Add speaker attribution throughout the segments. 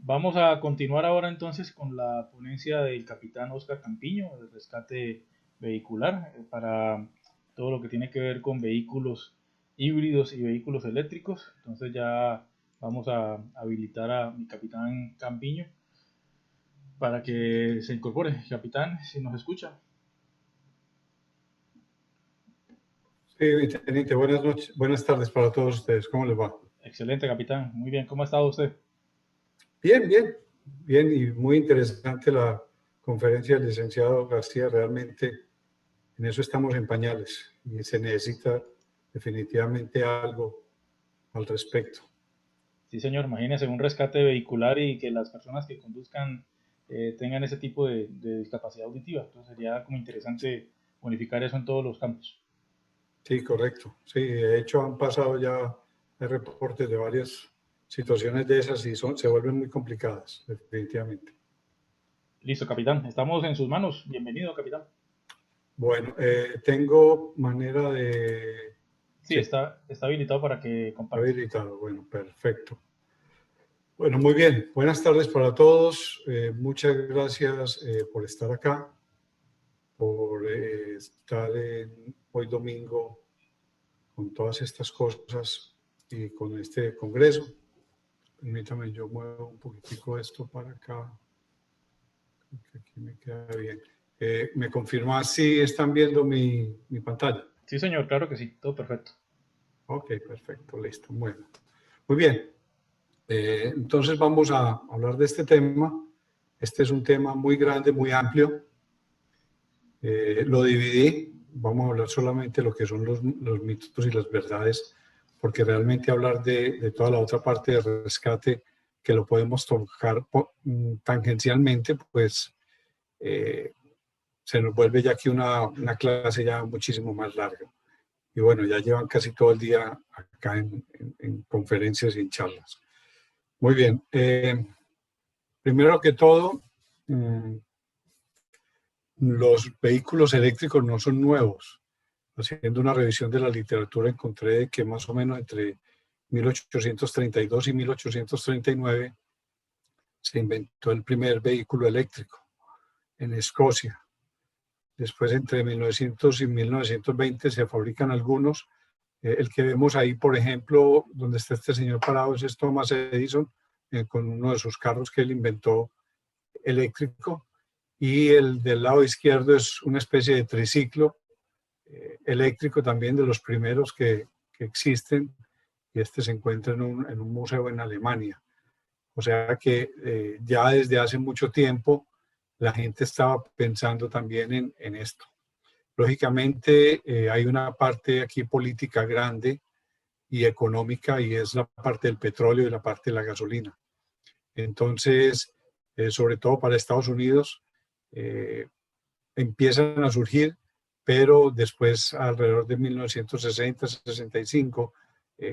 Speaker 1: Vamos a continuar ahora entonces con la ponencia del capitán Oscar Campiño, del rescate vehicular, para todo lo que tiene que ver con vehículos híbridos y vehículos eléctricos. Entonces ya vamos a habilitar a mi capitán Campiño para que se incorpore. Capitán, si nos escucha.
Speaker 2: Sí, teniente, buenas noches, buenas tardes para todos ustedes. ¿Cómo les va?
Speaker 1: Excelente, capitán. Muy bien. ¿Cómo ha estado usted?
Speaker 2: Bien, bien, bien y muy interesante la conferencia del licenciado García. Realmente en eso estamos en pañales y se necesita definitivamente algo al respecto.
Speaker 1: Sí, señor. Imagínese un rescate vehicular y que las personas que conduzcan tengan ese tipo de discapacidad auditiva. Entonces sería como interesante unificar eso en todos los campos.
Speaker 2: Sí, correcto. Sí, de hecho han pasado ya reportes de varias situaciones de esas y se vuelven muy complicadas, definitivamente.
Speaker 1: Listo, capitán. Estamos en sus manos. Bienvenido, capitán.
Speaker 2: Bueno, tengo manera de...
Speaker 1: Sí,
Speaker 2: Sí,
Speaker 1: está habilitado para que comparta.
Speaker 2: habilitado. Bueno, perfecto. Bueno, muy bien. Buenas tardes para todos. Muchas gracias por estar acá, por estar hoy domingo con todas estas cosas y con este congreso. Permítame, yo muevo un poquitico esto para acá, que aquí me queda bien. ¿Me confirma si están viendo mi pantalla?
Speaker 1: Sí, señor. Claro que sí. Todo perfecto.
Speaker 2: Ok, perfecto, listo. Bueno, muy bien. Entonces vamos a hablar de este tema. Este es un tema muy grande, muy amplio. Lo dividí, vamos a hablar solamente de lo que son los mitos y las verdades, porque realmente hablar de toda la otra parte de rescate, que lo podemos tocar tangencialmente, pues se nos vuelve ya aquí una clase ya muchísimo más larga. Y bueno, ya llevan casi todo el día acá en conferencias y en charlas. Muy bien. Primero que todo, los vehículos eléctricos no son nuevos. Haciendo una revisión de la literatura encontré que más o menos entre 1832 y 1839 se inventó el primer vehículo eléctrico en Escocia. Después, entre 1900 y 1920 se fabrican algunos. El que vemos ahí, por ejemplo, donde está este señor parado, es Thomas Edison, con uno de sus carros que él inventó eléctrico. Y el del lado izquierdo es una especie de triciclo eléctrico también, de los primeros que existen, y este se encuentra en un museo en Alemania. O sea que ya desde hace mucho tiempo la gente estaba pensando también en esto. Lógicamente hay una parte aquí política grande y económica, y es la parte del petróleo y la parte de la gasolina. Entonces, sobre todo para Estados Unidos, empiezan a surgir, pero después, alrededor de 1960-65,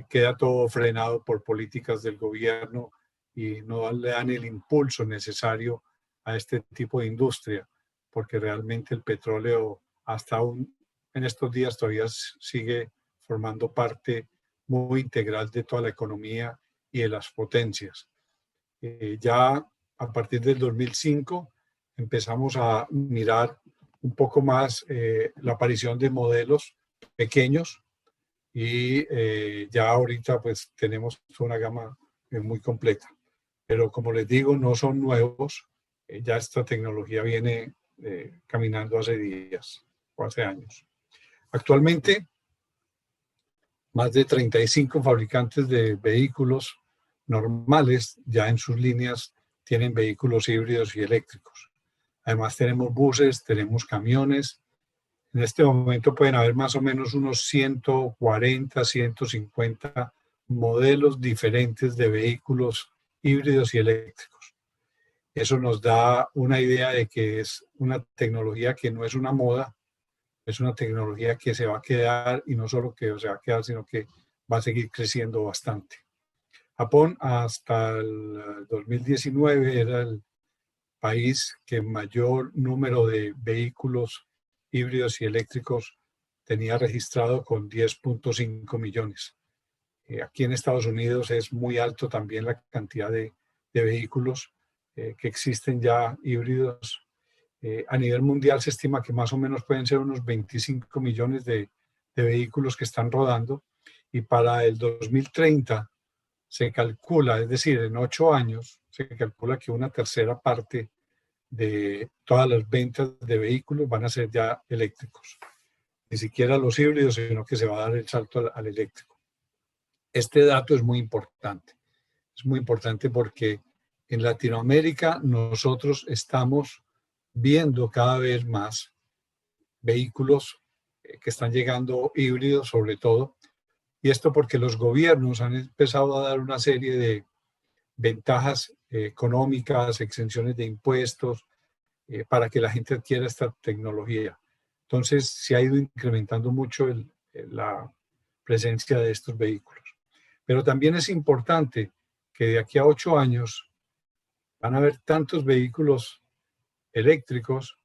Speaker 2: queda todo frenado por políticas del gobierno y no le dan el impulso necesario a este tipo de industria, porque realmente el petróleo hasta aún en estos días todavía sigue formando parte muy integral de toda la economía y de las potencias. Ya a partir del 2005 empezamos a mirar un poco más la aparición de modelos pequeños y ya ahorita pues tenemos una gama muy completa. Pero como les digo, no son nuevos, ya esta tecnología viene caminando hace días o hace años. Actualmente, más de 35 fabricantes de vehículos normales ya en sus líneas tienen vehículos híbridos y eléctricos. Además tenemos buses, tenemos camiones. En este momento pueden haber más o menos unos 140, 150 modelos diferentes de vehículos híbridos y eléctricos. Eso nos da una idea de que es una tecnología que no es una moda, es una tecnología que se va a quedar, y no solo que se va a quedar, sino que va a seguir creciendo bastante. Japón hasta el 2019 era el país que mayor número de vehículos híbridos y eléctricos tenía registrado, con 10.5 millones. Aquí en Estados Unidos es muy alto también la cantidad de de vehículos que existen ya híbridos. A nivel mundial se estima que más o menos pueden ser unos 25 millones de vehículos que están rodando, y para el 2030 se calcula, es decir, en 8 años, se calcula que una tercera parte de todas las ventas de vehículos van a ser ya eléctricos. Ni siquiera los híbridos, sino que se va a dar el salto al eléctrico. Este dato es muy importante. Es muy importante porque en Latinoamérica nosotros estamos viendo cada vez más vehículos que están llegando híbridos sobre todo, y esto porque los gobiernos han empezado a dar una serie de ventajas económicas, exenciones de impuestos, para que la gente adquiera esta tecnología. Entonces se ha ido incrementando mucho la presencia de estos vehículos. Pero también es importante que de aquí a 8 años van a haber tantos vehículos eléctricos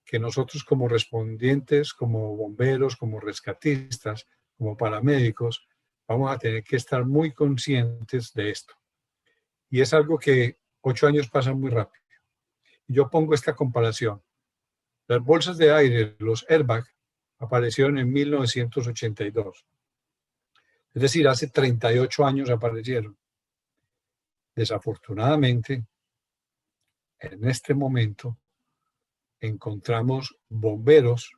Speaker 2: que nosotros como respondientes, como bomberos, como rescatistas, como paramédicos, vamos a tener que estar muy conscientes de esto. Y es algo que 8 años pasan muy rápido. Yo pongo esta comparación. Las bolsas de aire, los airbags, aparecieron en 1982. Es decir, hace 38 años aparecieron. Desafortunadamente, en este momento encontramos bomberos,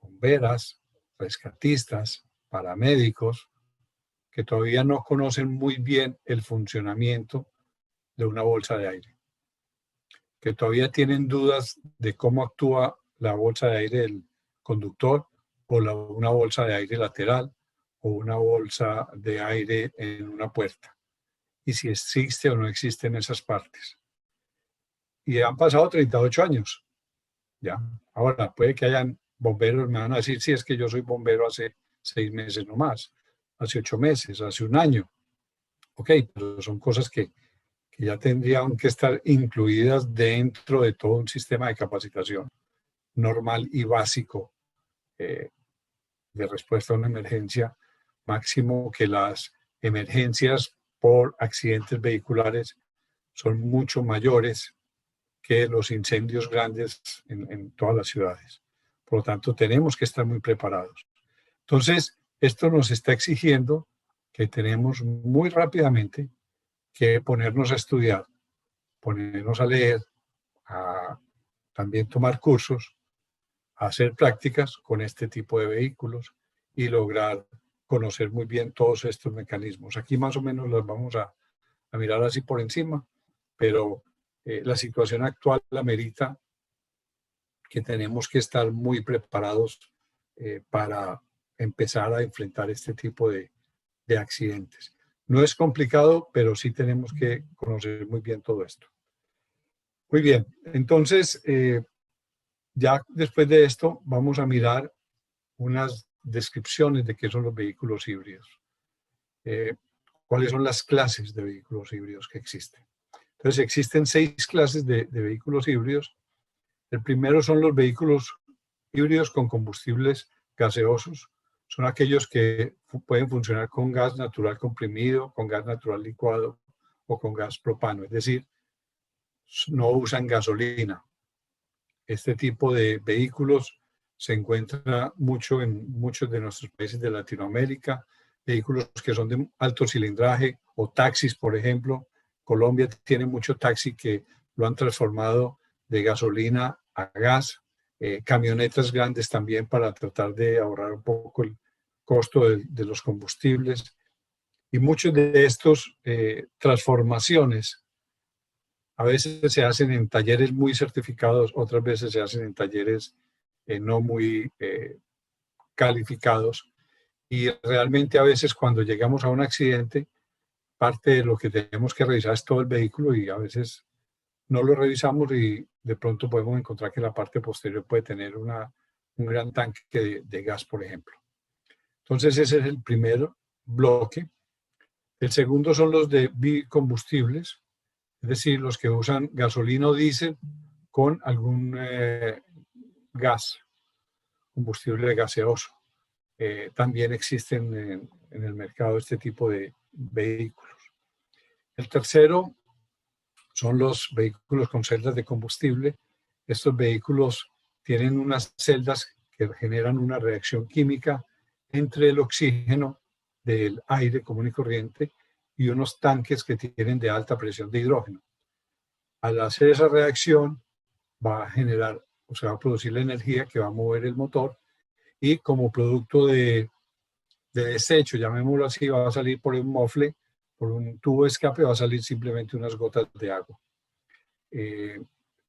Speaker 2: bomberas, rescatistas, paramédicos, que todavía no conocen muy bien el funcionamiento de una bolsa de aire, que todavía tienen dudas de cómo actúa la bolsa de aire del conductor o una bolsa de aire lateral o una bolsa de aire en una puerta, y si existe o no existen esas partes. Y han pasado 38 años, ¿ya? Ahora, puede que hayan bomberos, me van a decir, sí, es que yo soy bombero hace 6 meses nomás, hace 8 meses, hace un año. Ok, pero son cosas que ya tendrían que estar incluidas dentro de todo un sistema de capacitación normal y básico de respuesta a una emergencia, máximo que las emergencias por accidentes vehiculares son mucho mayores que los incendios grandes en todas las ciudades. Por lo tanto, tenemos que estar muy preparados. Entonces, esto nos está exigiendo que tenemos muy rápidamente que ponernos a estudiar, ponernos a leer, a también tomar cursos, a hacer prácticas con este tipo de vehículos y lograr conocer muy bien todos estos mecanismos. Aquí más o menos los vamos a mirar así por encima, pero la situación actual amerita que tenemos que estar muy preparados para empezar a enfrentar este tipo de accidentes. No es complicado, pero sí tenemos que conocer muy bien todo esto. Muy bien, entonces ya después de esto vamos a mirar unas descripciones de qué son los vehículos híbridos. ¿Cuáles son las clases de vehículos híbridos que existen? Entonces existen 6 clases de vehículos híbridos. El primero son los vehículos híbridos con combustibles gaseosos. Son aquellos que pueden funcionar con gas natural comprimido, con gas natural licuado o con gas propano, es decir, no usan gasolina. Este tipo de vehículos se encuentra mucho en muchos de nuestros países de Latinoamérica, vehículos que son de alto cilindraje o taxis, por ejemplo. Colombia tiene mucho taxi que lo han transformado de gasolina a gas, camionetas grandes también para tratar de ahorrar un poco el costo de los combustibles. Y muchos de estos transformaciones a veces se hacen en talleres muy certificados, otras veces se hacen en talleres no muy calificados. Y realmente a veces cuando llegamos a un accidente, parte de lo que tenemos que revisar es todo el vehículo y a veces no lo revisamos y de pronto podemos encontrar que la parte posterior puede tener un gran tanque de gas, por ejemplo. Entonces ese es el primer bloque. El segundo son los de bicombustibles, es decir, los que usan gasolina o diésel con algún gas, combustible gaseoso. También existen en el mercado este tipo de vehículos. El tercero son los vehículos con celdas de combustible. Estos vehículos tienen unas celdas que generan una reacción química entre el oxígeno del aire común y corriente y unos tanques que tienen de alta presión de hidrógeno. Al hacer esa reacción va a generar, o sea, va a producir la energía que va a mover el motor y como producto de desecho, llamémoslo así, va a salir por un mofle, por un tubo de escape, va a salir simplemente unas gotas de agua.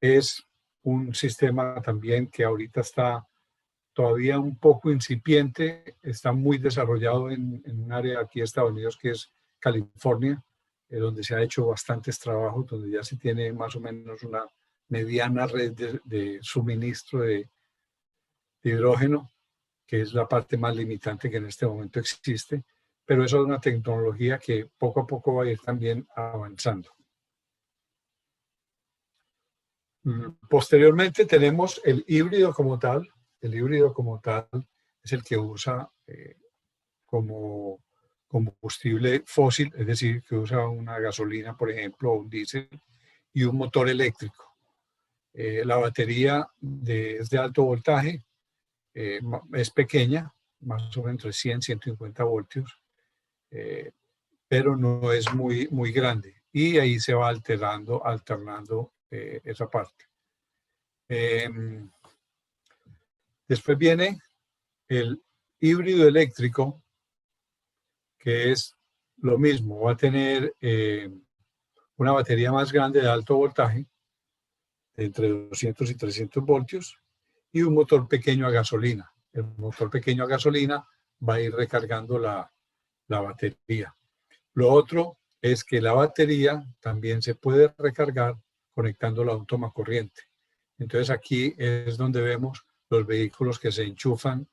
Speaker 2: Es un sistema también que ahorita está todavía un poco incipiente, está muy desarrollado en un área aquí de Estados Unidos que es California, donde se ha hecho bastantes trabajos, donde ya se tiene más o menos una mediana red de suministro de hidrógeno, que es la parte más limitante que en este momento existe, pero eso es una tecnología que poco a poco va a ir también avanzando. Posteriormente tenemos el híbrido como tal. El híbrido como tal es el que usa como combustible fósil, es decir, que usa una gasolina, por ejemplo, o un diésel, y un motor eléctrico. La batería es de alto voltaje, es pequeña, más o menos entre 100 y 150 voltios, pero no es muy grande. Y ahí se va alternando esa parte. Después viene el híbrido eléctrico, que es lo mismo, va a tener una batería más grande de alto voltaje, de entre 200 y 300 voltios, y un motor pequeño a gasolina. El motor pequeño a gasolina va a ir recargando la batería. Lo otro es que la batería también se puede recargar conectándola a un tomacorriente. Entonces aquí es donde vemos los vehículos que se enchufan,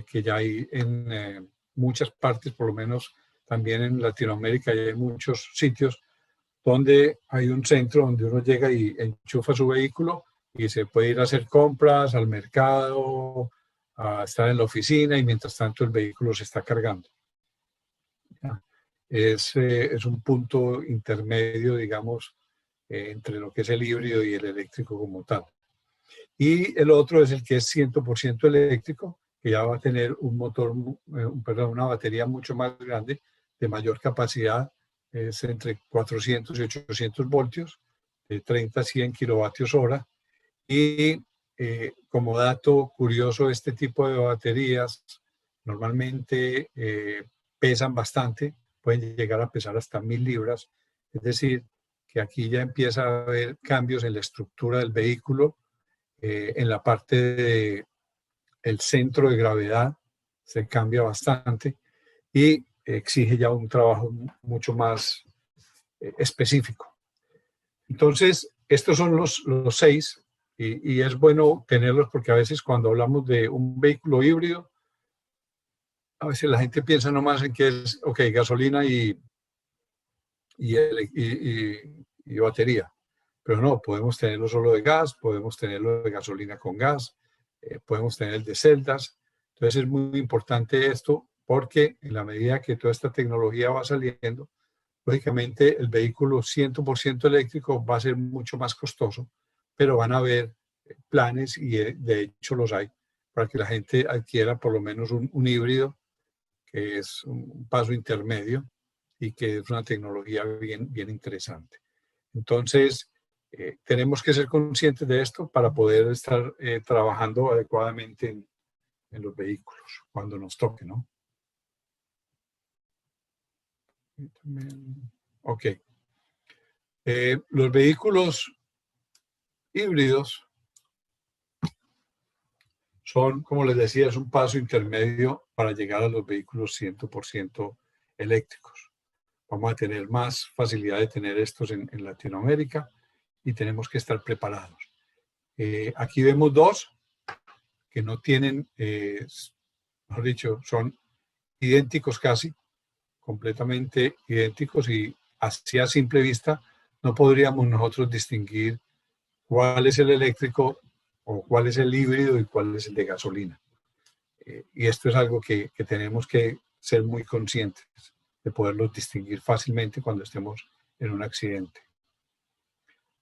Speaker 2: que ya hay en muchas partes, por lo menos también en Latinoamérica, y hay muchos sitios donde hay un centro donde uno llega y enchufa su vehículo y se puede ir a hacer compras al mercado, a estar en la oficina y mientras tanto el vehículo se está cargando. Es un punto intermedio, digamos, entre lo que es el híbrido y el eléctrico como tal. Y el otro es el que es 100% eléctrico, que ya va a tener un motor, una batería mucho más grande, de mayor capacidad, es entre 400 y 800 voltios, de 30 a 100 kilovatios hora. Y como dato curioso, este tipo de baterías normalmente pesan bastante, pueden llegar a pesar hasta 1000 libras, es decir, que aquí ya empieza a haber cambios en la estructura del vehículo, en la parte del centro de gravedad se cambia bastante y exige ya un trabajo mucho más específico. Entonces, estos son los 6 y es bueno tenerlos porque a veces cuando hablamos de un vehículo híbrido, a veces la gente piensa nomás en que es, ok, gasolina y batería. Pero no, podemos tenerlo solo de gas, podemos tenerlo de gasolina con gas, podemos tener el de celdas. Entonces es muy importante esto porque en la medida que toda esta tecnología va saliendo, lógicamente el vehículo 100% eléctrico va a ser mucho más costoso, pero van a haber planes y de hecho los hay para que la gente adquiera por lo menos un híbrido, que es un paso intermedio y que es una tecnología bien interesante. Entonces, tenemos que ser conscientes de esto para poder estar trabajando adecuadamente en los vehículos cuando nos toque, ¿no? Ok. Los vehículos híbridos son, como les decía, es un paso intermedio para llegar a los vehículos 100% eléctricos. Vamos a tener más facilidad de tener estos en Latinoamérica y tenemos que estar preparados. Aquí vemos 2 que no tienen, mejor dicho, son idénticos casi, completamente idénticos y así a simple vista no podríamos nosotros distinguir cuál es el eléctrico o cuál es el híbrido y cuál es el de gasolina. Y esto es algo que tenemos que ser muy conscientes de poderlos distinguir fácilmente cuando estemos en un accidente.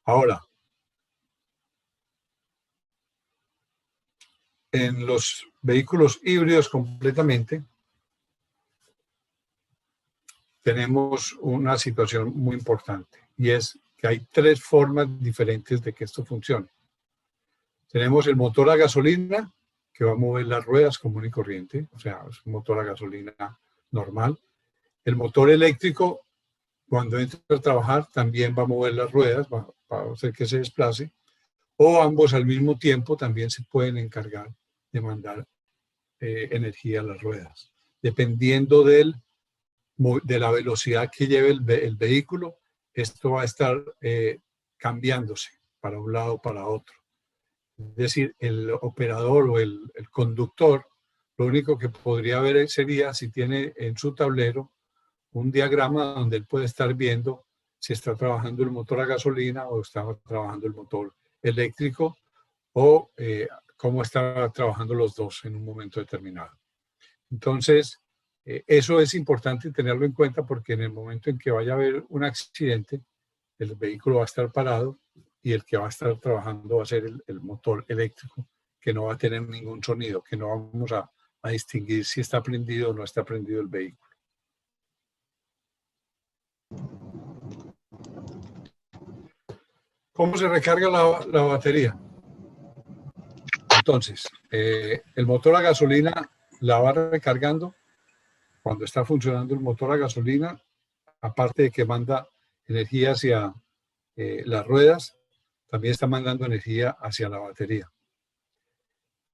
Speaker 2: Ahora, en los vehículos híbridos completamente, tenemos una situación muy importante y es que hay tres formas diferentes de que esto funcione. Tenemos el motor a gasolina, que va a mover las ruedas común y corriente, o sea, es un motor a gasolina normal. El motor eléctrico, cuando entra a trabajar, también va a mover las ruedas, va a hacer que se desplace, o ambos al mismo tiempo también se pueden encargar de mandar energía a las ruedas. Dependiendo de la velocidad que lleve el vehículo, esto va a estar cambiándose para un lado o para otro. Es decir, el operador o el conductor, lo único que podría ver sería si tiene en su tablero un diagrama donde él puede estar viendo si está trabajando el motor a gasolina o está trabajando el motor eléctrico o cómo está trabajando los dos en un momento determinado. Entonces, eso es importante tenerlo en cuenta porque en el momento en que vaya a haber un accidente, el vehículo va a estar parado y el que va a estar trabajando va a ser el motor eléctrico, que no va a tener ningún sonido, que no vamos a distinguir si está prendido o no está prendido el vehículo. ¿Cómo se recarga la batería? Entonces, el motor a gasolina la va recargando cuando está funcionando el motor a gasolina, aparte de que manda energía hacia las ruedas, también está mandando energía hacia la batería.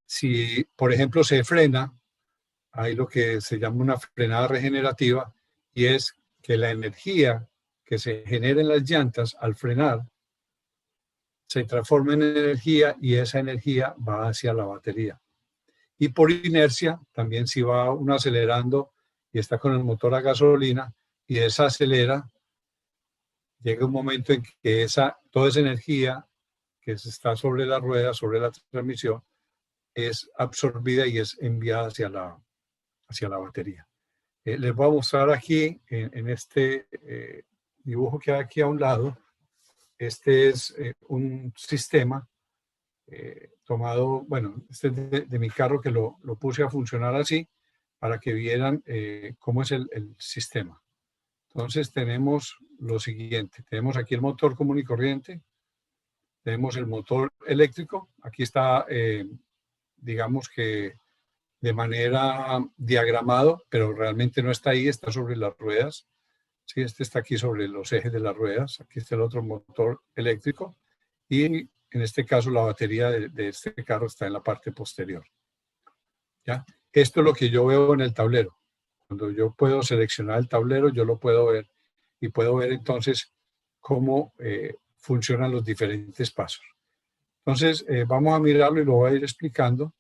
Speaker 2: Si, por ejemplo, se frena, hay lo que se llama una frenada regenerativa y es que la energía que se genera en las llantas al frenar se transforma en energía y esa energía va hacia la batería. Y por inercia, también si va uno acelerando y está con el motor a gasolina y desacelera, llega un momento en que toda esa energía que está sobre la rueda, sobre la transmisión, es absorbida y es enviada hacia la batería. Les voy a mostrar aquí, en este dibujo que hay aquí a un lado, este es un sistema tomado, bueno, este es de mi carro que lo puse a funcionar así para que vieran cómo es el sistema. Entonces tenemos lo siguiente, tenemos aquí el motor común y corriente, tenemos el motor eléctrico, aquí está, digamos que de manera diagramado, pero realmente no está ahí, está sobre las ruedas. Sí, este está aquí sobre los ejes de las ruedas, aquí está el otro motor eléctrico y en este caso la batería de este carro está en la parte posterior. ¿Ya? Esto es lo que yo veo en el tablero. Cuando yo puedo seleccionar el tablero, yo lo puedo ver y puedo ver entonces cómo funcionan los diferentes pasos. Entonces, vamos a mirarlo y lo voy a ir explicando.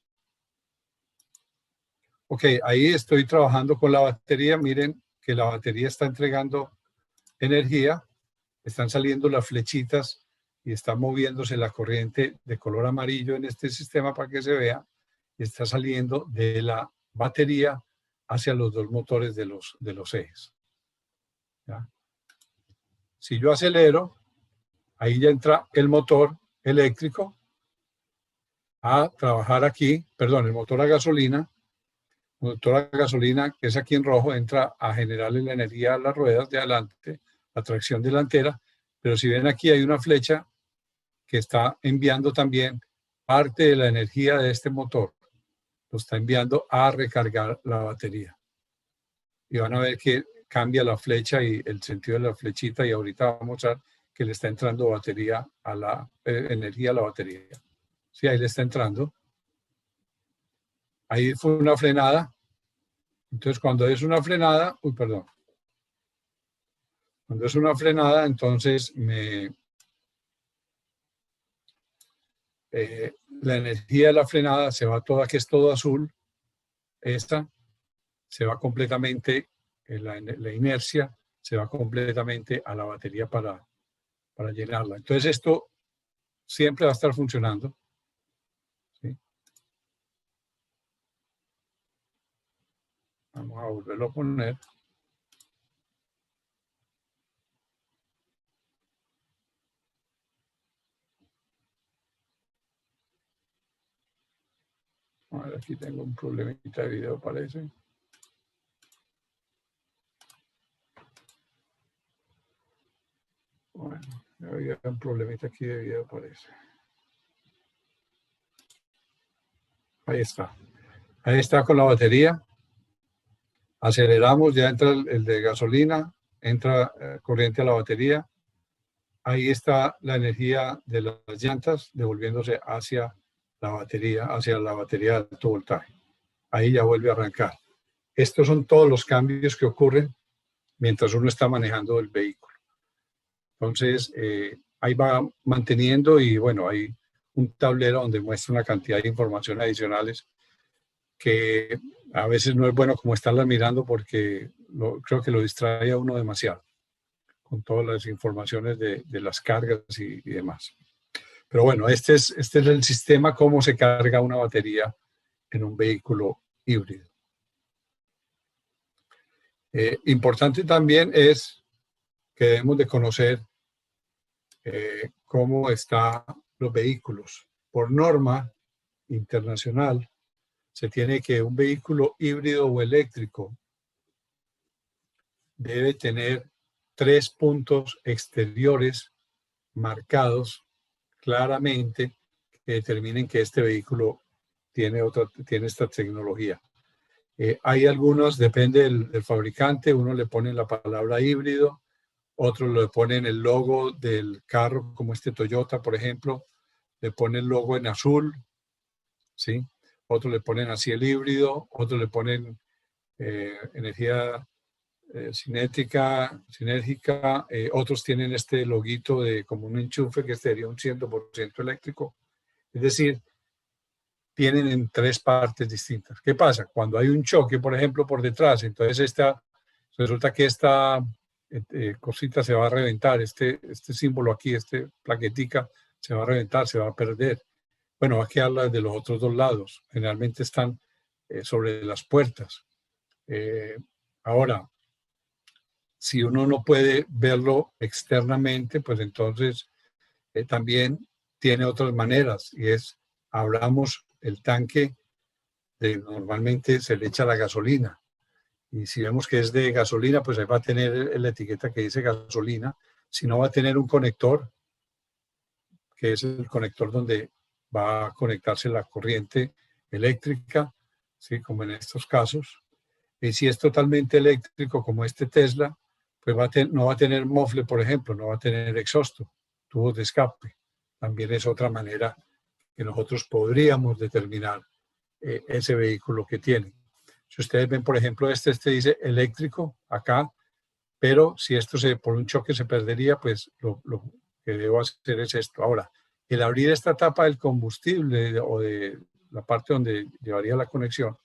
Speaker 2: Ok, ahí estoy trabajando con la batería. Miren que la batería está entregando energía. Están saliendo las flechitas y está moviéndose la corriente de color amarillo en este sistema para que se vea. Y está saliendo de la batería hacia los dos motores de los ejes. ¿Ya? Si yo acelero, ahí ya entra el motor eléctrico a trabajar aquí, perdón, el motor a gasolina. El motor a gasolina, que es aquí en rojo, entra a generarle la energía a las ruedas de adelante, la tracción delantera. Pero si ven aquí hay una flecha que está enviando también parte de la energía de este motor. Lo está enviando a recargar la batería. Y van a ver que cambia la flecha y el sentido de la flechita y ahorita vamos a mostrar que le está entrando batería a energía a la batería. Sí, ahí le está entrando. Ahí fue una frenada. Entonces, cuando es una frenada, perdón. Cuando es una frenada, entonces la energía de la frenada se va toda, que es todo azul. Esta se va completamente, la inercia se va completamente a la batería para llenarla. Entonces, esto siempre va a estar funcionando. ¿Sí? Vamos a volverlo a poner. A ver, aquí tengo un problemita de video, parece. Bueno, había un problemita aquí de video, parece. Ahí está. Ahí está con la batería. Aceleramos, ya entra el de gasolina, entra corriente a la batería. Ahí está la energía de las llantas devolviéndose hacia la batería de alto voltaje. Ahí ya vuelve a arrancar. Estos son todos los cambios que ocurren mientras uno está manejando el vehículo. Entonces, ahí va manteniendo y bueno, hay un tablero donde muestra una cantidad de información adicionales que a veces no es bueno como estarlas mirando porque creo que lo distrae a uno demasiado con todas las informaciones de las cargas y demás. Pero bueno, este es el sistema, cómo se carga una batería en un vehículo híbrido. Importante también es que debemos de conocer cómo están los vehículos. Por norma internacional, se tiene que un vehículo híbrido o eléctrico debe tener 3 puntos exteriores marcados claramente que determinen que este vehículo tiene esta tecnología. Hay algunos, depende del fabricante, uno le pone la palabra híbrido, otros le ponen el logo del carro, como este Toyota, por ejemplo, le ponen el logo en azul, ¿sí? Otros le ponen así el híbrido, otros le ponen energía sinérgica, otros tienen este loguito de como un enchufe que sería un 100% eléctrico. Es decir, tienen en 3 partes distintas. ¿Qué pasa? Cuando hay un choque, por ejemplo, por detrás, entonces resulta que esta cosita se va a reventar, este símbolo aquí, plaquetica, se va a reventar, se va a perder. Bueno, va a quedar la de los otros 2 lados. Generalmente están sobre las puertas. Ahora, si uno no puede verlo externamente, pues entonces también tiene otras maneras y es, abramos el tanque, normalmente se le echa la gasolina y si vemos que es de gasolina, pues ahí va a tener la etiqueta que dice gasolina, si no va a tener un conector, que es el conector donde va a conectarse la corriente eléctrica, ¿sí? Como en estos casos. Y si es totalmente eléctrico, como este Tesla, pues no va a tener mofle, por ejemplo, no va a tener exhausto, tubos de escape. También es otra manera que nosotros podríamos determinar ese vehículo que tiene. Si ustedes ven, por ejemplo, este dice eléctrico acá, pero si esto por un choque se perdería, pues lo que debo hacer es esto. Ahora, el abrir esta tapa del combustible o de la parte donde llevaría la conexión,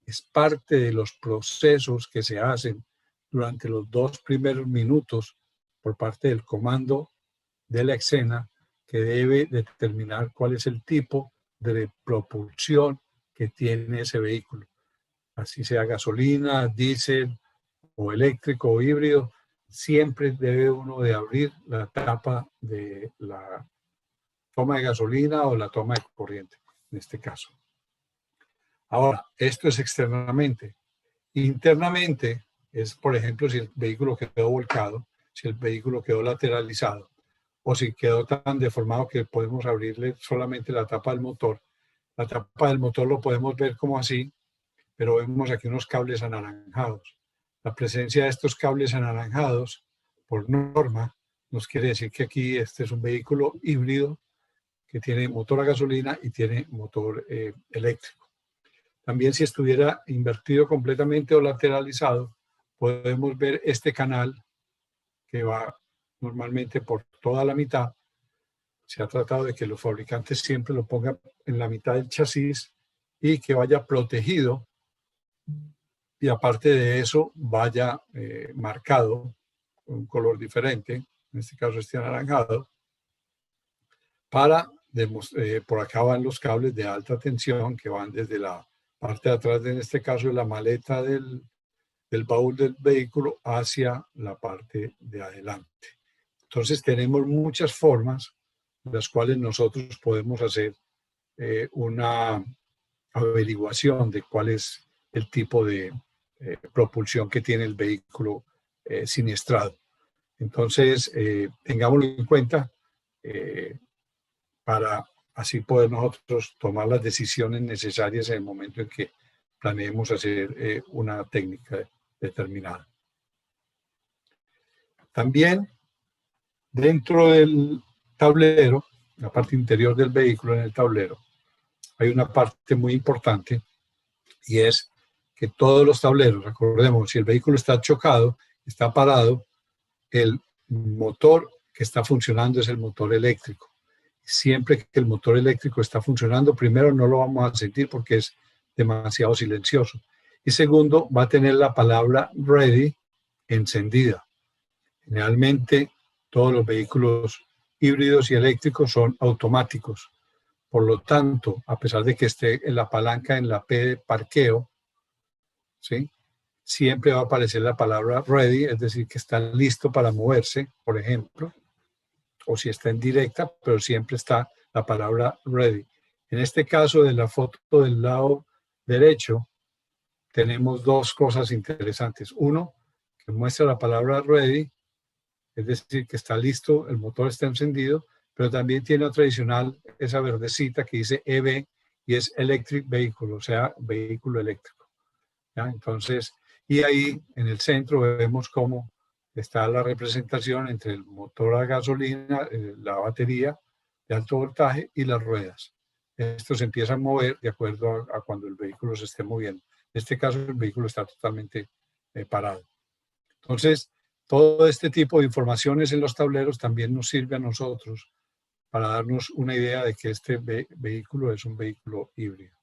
Speaker 2: es parte de los procesos que se hacen durante los 2 primeros minutos por parte del comando de la escena que debe determinar cuál es el tipo de propulsión que tiene ese vehículo. Así sea gasolina, diésel o eléctrico o híbrido, siempre debe uno de abrir la tapa de la toma de gasolina o la toma de corriente, en este caso. Ahora, esto es externamente. Internamente es, por ejemplo, si el vehículo quedó volcado, si el vehículo quedó lateralizado o si quedó tan deformado que podemos abrirle solamente la tapa del motor. La tapa del motor lo podemos ver como así, pero vemos aquí unos cables anaranjados. La presencia de estos cables anaranjados, por norma, nos quiere decir que aquí este es un vehículo híbrido que tiene motor a gasolina y tiene motor eléctrico. También si estuviera invertido completamente o lateralizado, podemos ver este canal que va normalmente por toda la mitad. Se ha tratado de que los fabricantes siempre lo pongan en la mitad del chasis y que vaya protegido y aparte de eso vaya marcado con un color diferente, en este caso este anaranjado, para por acá van los cables de alta tensión que van desde la parte de atrás, en este caso de la maleta del baúl del vehículo hacia la parte de adelante. Entonces tenemos muchas formas en las cuales nosotros podemos hacer una averiguación de cuál es el tipo de propulsión que tiene el vehículo siniestrado. Entonces, tengámoslo en cuenta para así poder nosotros tomar las decisiones necesarias en el momento en que planeemos hacer una técnica determinada. También dentro del tablero, la parte interior del vehículo en el tablero, hay una parte muy importante y es que todos los tableros, recordemos, si el vehículo está chocado, está parado, el motor que está funcionando es el motor eléctrico. Siempre que el motor eléctrico está funcionando, primero no lo vamos a sentir porque es demasiado silencioso. Y segundo, va a tener la palabra ready encendida. Generalmente todos los vehículos híbridos y eléctricos son automáticos. Por lo tanto, a pesar de que esté en la palanca en la P de parqueo, ¿sí?, siempre va a aparecer la palabra ready, es decir, que está listo para moverse, por ejemplo, o si está en directa, pero siempre está la palabra ready. En este caso de la foto del lado derecho, tenemos dos cosas interesantes. Uno, que muestra la palabra ready, es decir, que está listo, el motor está encendido, pero también tiene otra adicional, esa verdecita que dice EV y es Electric Vehicle, o sea, vehículo eléctrico. ¿Ya? Entonces, y ahí en el centro vemos cómo está la representación entre el motor a gasolina, la batería de alto voltaje y las ruedas. Esto se empieza a mover de acuerdo a cuando el vehículo se esté moviendo. En este caso, el vehículo está totalmente parado. Entonces, todo este tipo de informaciones en los tableros también nos sirve a nosotros para darnos una idea de que este vehículo es un vehículo híbrido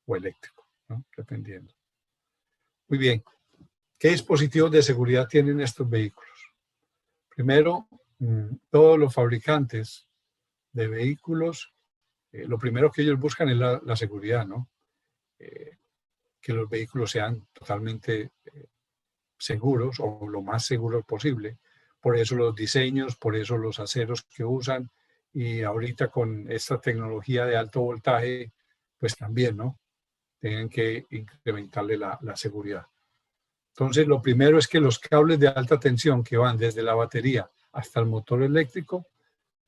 Speaker 2: o eléctrico, ¿no?, dependiendo. Muy bien. ¿Qué dispositivos de seguridad tienen estos vehículos? Primero, todos los fabricantes de vehículos, lo primero que ellos buscan es la seguridad, ¿no? Que los vehículos sean totalmente seguros o lo más seguros posible. Por eso los diseños, por eso los aceros que usan y ahorita con esta tecnología de alto voltaje, pues también, ¿no?, tienen que incrementarle la seguridad. Entonces, lo primero es que los cables de alta tensión que van desde la batería hasta el motor eléctrico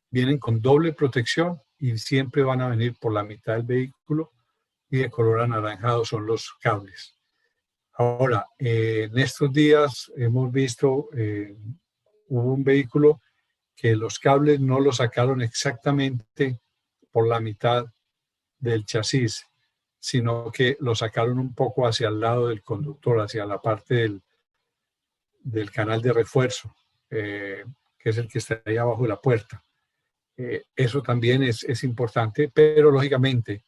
Speaker 2: vienen con doble protección y siempre van a venir por la mitad del vehículo y de color anaranjado son los cables. Ahora, en estos días hemos visto, hubo un vehículo que los cables no los sacaron exactamente por la mitad del chasis, sino que lo sacaron un poco hacia el lado del conductor, hacia la parte del canal de refuerzo, que es el que está ahí abajo de la puerta. Eso también es importante, pero lógicamente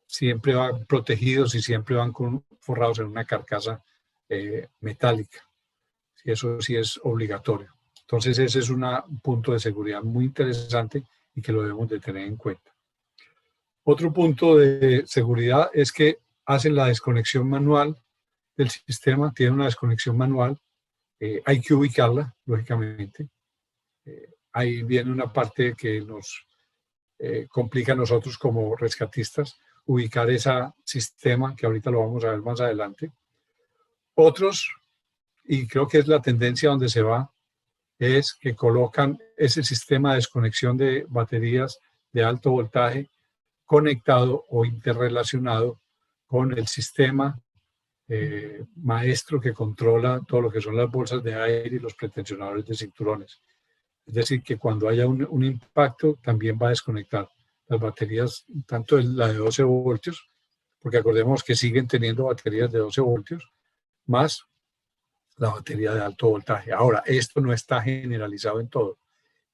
Speaker 2: siempre van protegidos y siempre van forrados en una carcasa metálica. Eso sí es obligatorio. Entonces ese es un punto de seguridad muy interesante y que lo debemos de tener en cuenta. Otro punto de seguridad es que hacen la desconexión manual del sistema, tienen una desconexión manual, hay que ubicarla, lógicamente. Ahí viene una parte que nos complica a nosotros como rescatistas, ubicar ese sistema, que ahorita lo vamos a ver más adelante. Otros, y creo que es la tendencia donde se va, es que colocan ese sistema de desconexión de baterías de alto voltaje conectado o interrelacionado con el sistema maestro que controla todo lo que son las bolsas de aire y los pretensionadores de cinturones. Es decir, que cuando haya un impacto también va a desconectar las baterías, tanto la de 12 voltios, porque acordemos que siguen teniendo baterías de 12 voltios, más la batería de alto voltaje. Ahora, esto no está generalizado en todo.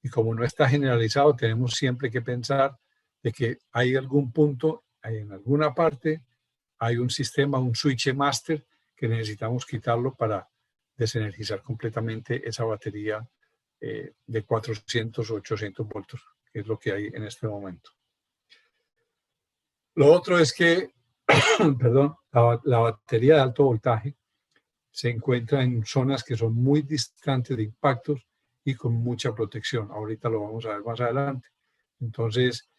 Speaker 2: Y como no está generalizado, tenemos siempre que pensar de que hay algún punto, en alguna parte, hay un sistema, un switch master que necesitamos quitarlo para desenergizar completamente esa batería de 400 o 800 voltios, que es lo que hay en este momento. Lo otro es que, perdón, la batería de alto voltaje se encuentra en zonas que son muy distantes de impactos y con mucha protección. Ahorita lo vamos a ver más adelante. Entonces,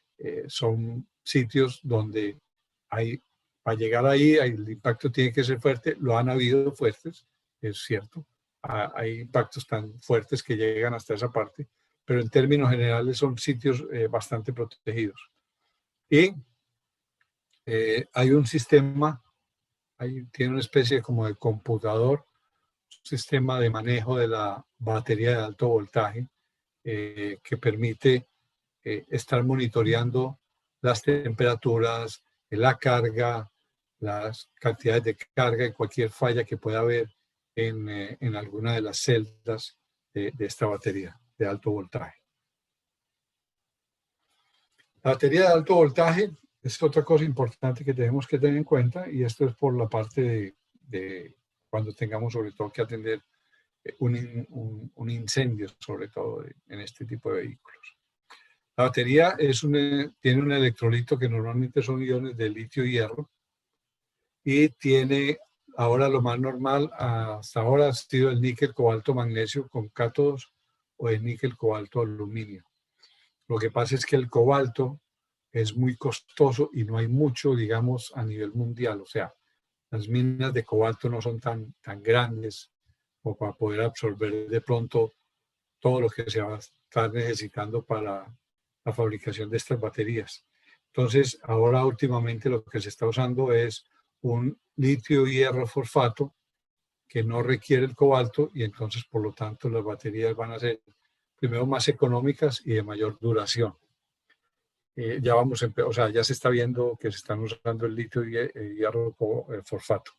Speaker 2: son sitios donde hay Para llegar ahí, el impacto tiene que ser fuerte. Lo han habido fuertes, es cierto. Hay impactos tan fuertes que llegan hasta esa parte, pero en términos generales son sitios bastante protegidos. Y hay un sistema, tiene una especie como de computador, un sistema de manejo de la batería de alto voltaje que permite estar monitoreando las temperaturas, la carga, las cantidades de carga y cualquier falla que pueda haber en alguna de las celdas de esta batería de alto voltaje. La batería de alto voltaje es otra cosa importante que tenemos que tener en cuenta, y esto es por la parte de cuando tengamos sobre todo que atender un incendio, sobre todo en este tipo de vehículos. La batería tiene un electrolito que normalmente son iones de litio-hierro, y tiene ahora lo más normal hasta ahora ha sido el níquel, cobalto, magnesio con cátodos, o el níquel, cobalto, aluminio. Lo que pasa es que el cobalto es muy costoso y no hay mucho, digamos, a nivel mundial. O sea, las minas de cobalto no son tan grandes como para poder absorber de pronto todo lo que se va a estar necesitando para la fabricación de estas baterías. Entonces, ahora últimamente lo que se está usando es un litio-hierro fosfato que no requiere el cobalto, y entonces, por lo tanto, las baterías van a ser primero más económicas y de mayor duración. Ya o sea, ya se está viendo que se están usando el litio-hierro fosfato.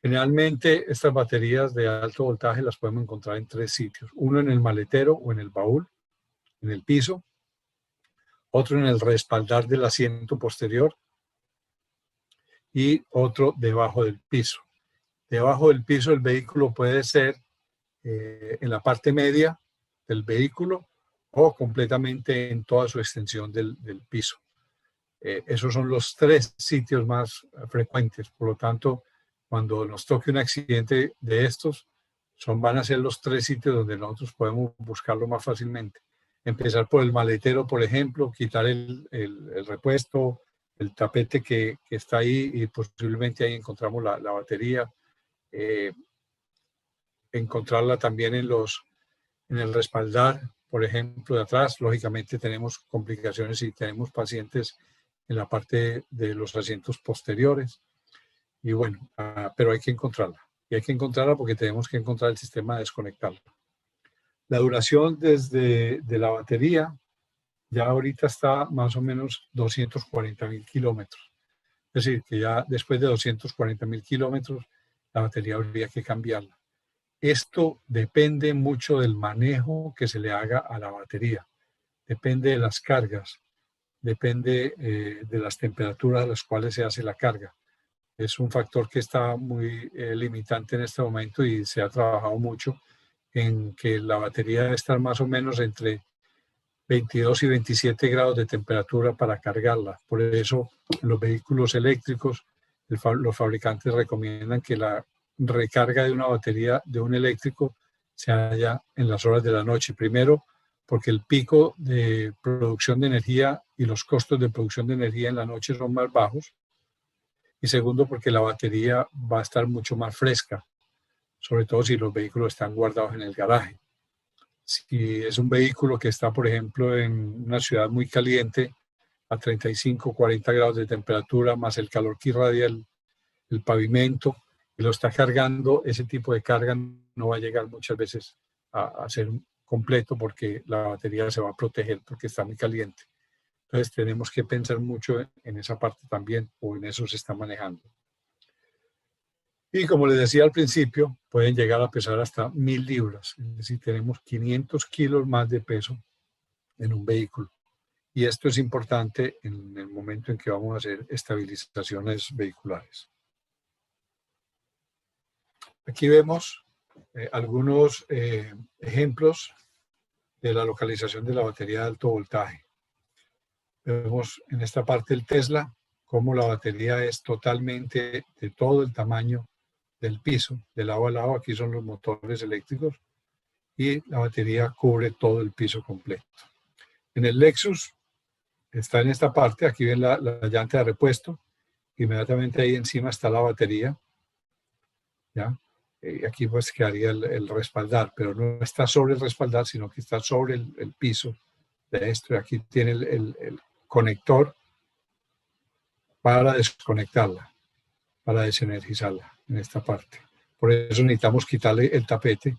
Speaker 2: Generalmente estas baterías de alto voltaje las podemos encontrar en 3 sitios. Uno en el maletero o en el baúl, en el piso. Otro en el respaldar del asiento posterior. Y otro debajo del piso. Debajo del piso el vehículo puede ser en la parte media del vehículo o completamente en toda su extensión del piso. Esos son los 3 sitios más frecuentes. Por lo tanto, cuando nos toque un accidente de estos, van a ser los 3 sitios donde nosotros podemos buscarlo más fácilmente. Empezar por el maletero, por ejemplo, quitar el repuesto, el tapete que está ahí, y posiblemente ahí encontramos la batería. Encontrarla también en el respaldar, por ejemplo, de atrás. Lógicamente tenemos complicaciones y tenemos pacientes en la parte de los asientos posteriores. Y bueno, pero hay que encontrarla. Y hay que encontrarla porque tenemos que encontrar el sistema de desconectarla. La duración de la batería ya ahorita está más o menos 240.000 kilómetros. Es decir, que ya después de 240.000 kilómetros, la batería habría que cambiarla. Esto depende mucho del manejo que se le haga a la batería. Depende de las cargas. Depende de las temperaturas a las cuales se hace la carga. Es un factor que está muy limitante en este momento, y se ha trabajado mucho en que la batería debe estar más o menos entre 22 y 27 grados de temperatura para cargarla. Por eso, en los vehículos eléctricos, los fabricantes recomiendan que la recarga de una batería de un eléctrico se haga en las horas de la noche. Primero, porque el pico de producción de energía y los costos de producción de energía en la noche son más bajos. Y segundo, porque la batería va a estar mucho más fresca, sobre todo si los vehículos están guardados en el garaje. Si es un vehículo que está, por ejemplo, en una ciudad muy caliente, a 35, 40 grados de temperatura, más el calor que irradia el pavimento, y lo está cargando, ese tipo de carga no va a llegar muchas veces a ser completo, porque la batería se va a proteger porque está muy caliente. Entonces tenemos que pensar mucho en esa parte también, o en eso se está manejando. Y como les decía al principio, pueden llegar a pesar hasta 1000 libras. Es decir, tenemos 500 kilos más de peso en un vehículo. Y esto es importante en el momento en que vamos a hacer estabilizaciones vehiculares. Aquí vemos algunos ejemplos de la localización de la batería de alto voltaje. Vemos en esta parte el Tesla, cómo la batería es totalmente de todo el tamaño del piso, de lado a lado. Aquí son los motores eléctricos, y la batería cubre todo el piso completo. En el Lexus está en esta parte, aquí ven la llanta de repuesto, Inmediatamente ahí encima está la batería, ¿ya? Aquí pues quedaría el respaldar, pero no está sobre el respaldar, sino que está sobre el piso de esto. Y aquí tiene el conector para desconectarla, para desenergizarla en esta parte. Por eso necesitamos quitarle el tapete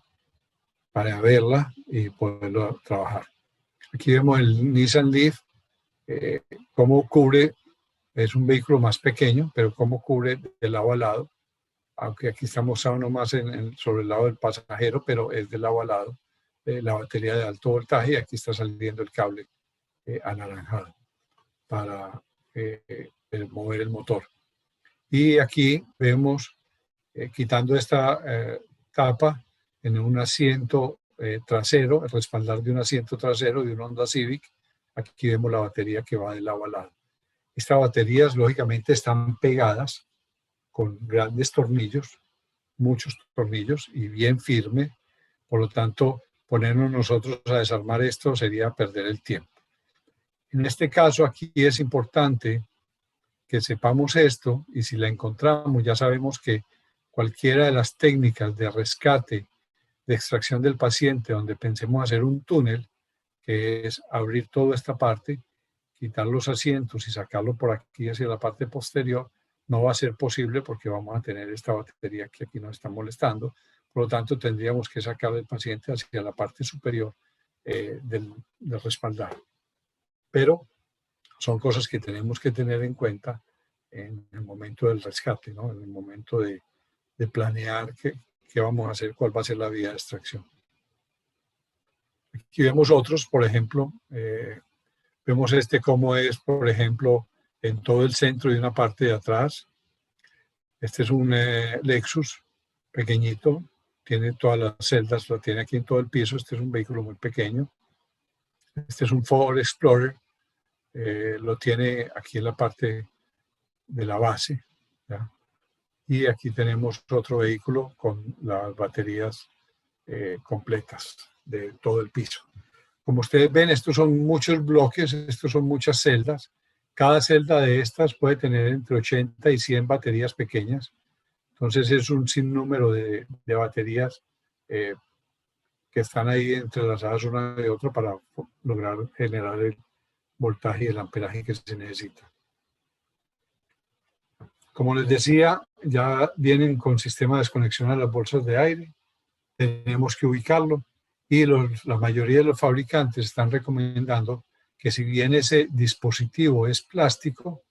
Speaker 2: para verla y poderlo trabajar. Aquí vemos el Nissan Leaf, cómo cubre, es un vehículo más pequeño, pero cómo cubre de lado a lado, aunque aquí está mostrando más sobre el lado del pasajero, pero es de lado a lado, la batería de alto voltaje, y aquí está saliendo el cable anaranjado para mover el motor. Y aquí vemos, quitando esta tapa en un asiento trasero, el respaldar de un asiento trasero de un Honda Civic, aquí vemos la batería que va de lado a lado. Estas baterías lógicamente están pegadas con grandes tornillos, muchos tornillos y bien firme, por lo tanto ponernos nosotros a desarmar esto sería perder el tiempo. En este caso aquí es importante que sepamos esto, y si la encontramos ya sabemos que cualquiera de las técnicas de rescate, de extracción del paciente, donde pensemos hacer un túnel, que es abrir toda esta parte, quitar los asientos y sacarlo por aquí hacia la parte posterior, no va a ser posible porque vamos a tener esta batería que aquí nos está molestando. Por lo tanto, tendríamos que sacar al paciente hacia la parte superior del respaldar. Pero son cosas que tenemos que tener en cuenta en el momento del rescate, ¿no? En el momento de planear qué vamos a hacer, cuál va a ser la vía de extracción. Aquí vemos otros, por ejemplo, vemos cómo es, por ejemplo, en todo el centro y una parte de atrás. Este es un Lexus pequeñito, tiene todas las celdas, lo tiene aquí en todo el piso. Este es un vehículo muy pequeño. Este es un Ford Explorer, lo tiene aquí en la parte de la base, ¿ya? Y aquí tenemos otro vehículo con las baterías completas de todo el piso. Como ustedes ven, estos son muchos bloques, estos son muchas celdas. Cada celda de estas puede tener entre 80 y 100 baterías pequeñas. Entonces es un sinnúmero de baterías que están ahí entrelazadas una de otra para lograr generar el voltaje y el amperaje que se necesita. Como les decía, ya vienen con sistema de desconexión a las bolsas de aire. Tenemos que ubicarlo y la mayoría de los fabricantes están recomendando que, si bien ese dispositivo es plástico,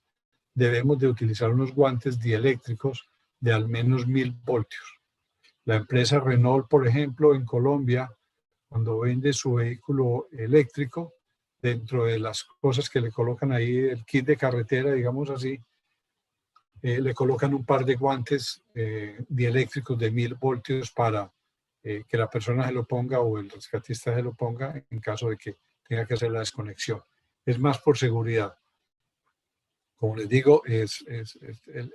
Speaker 2: debemos de utilizar unos guantes dieléctricos de al menos 1000 voltios. La empresa Renault, por ejemplo, en Colombia, cuando vende su vehículo eléctrico, dentro de las cosas que le colocan ahí, el kit de carretera, digamos así, le colocan un par de guantes dieléctricos de 1000 voltios para que la persona se lo ponga o el rescatista se lo ponga en caso de que tenga que hacer la desconexión. Es más por seguridad. Como les digo,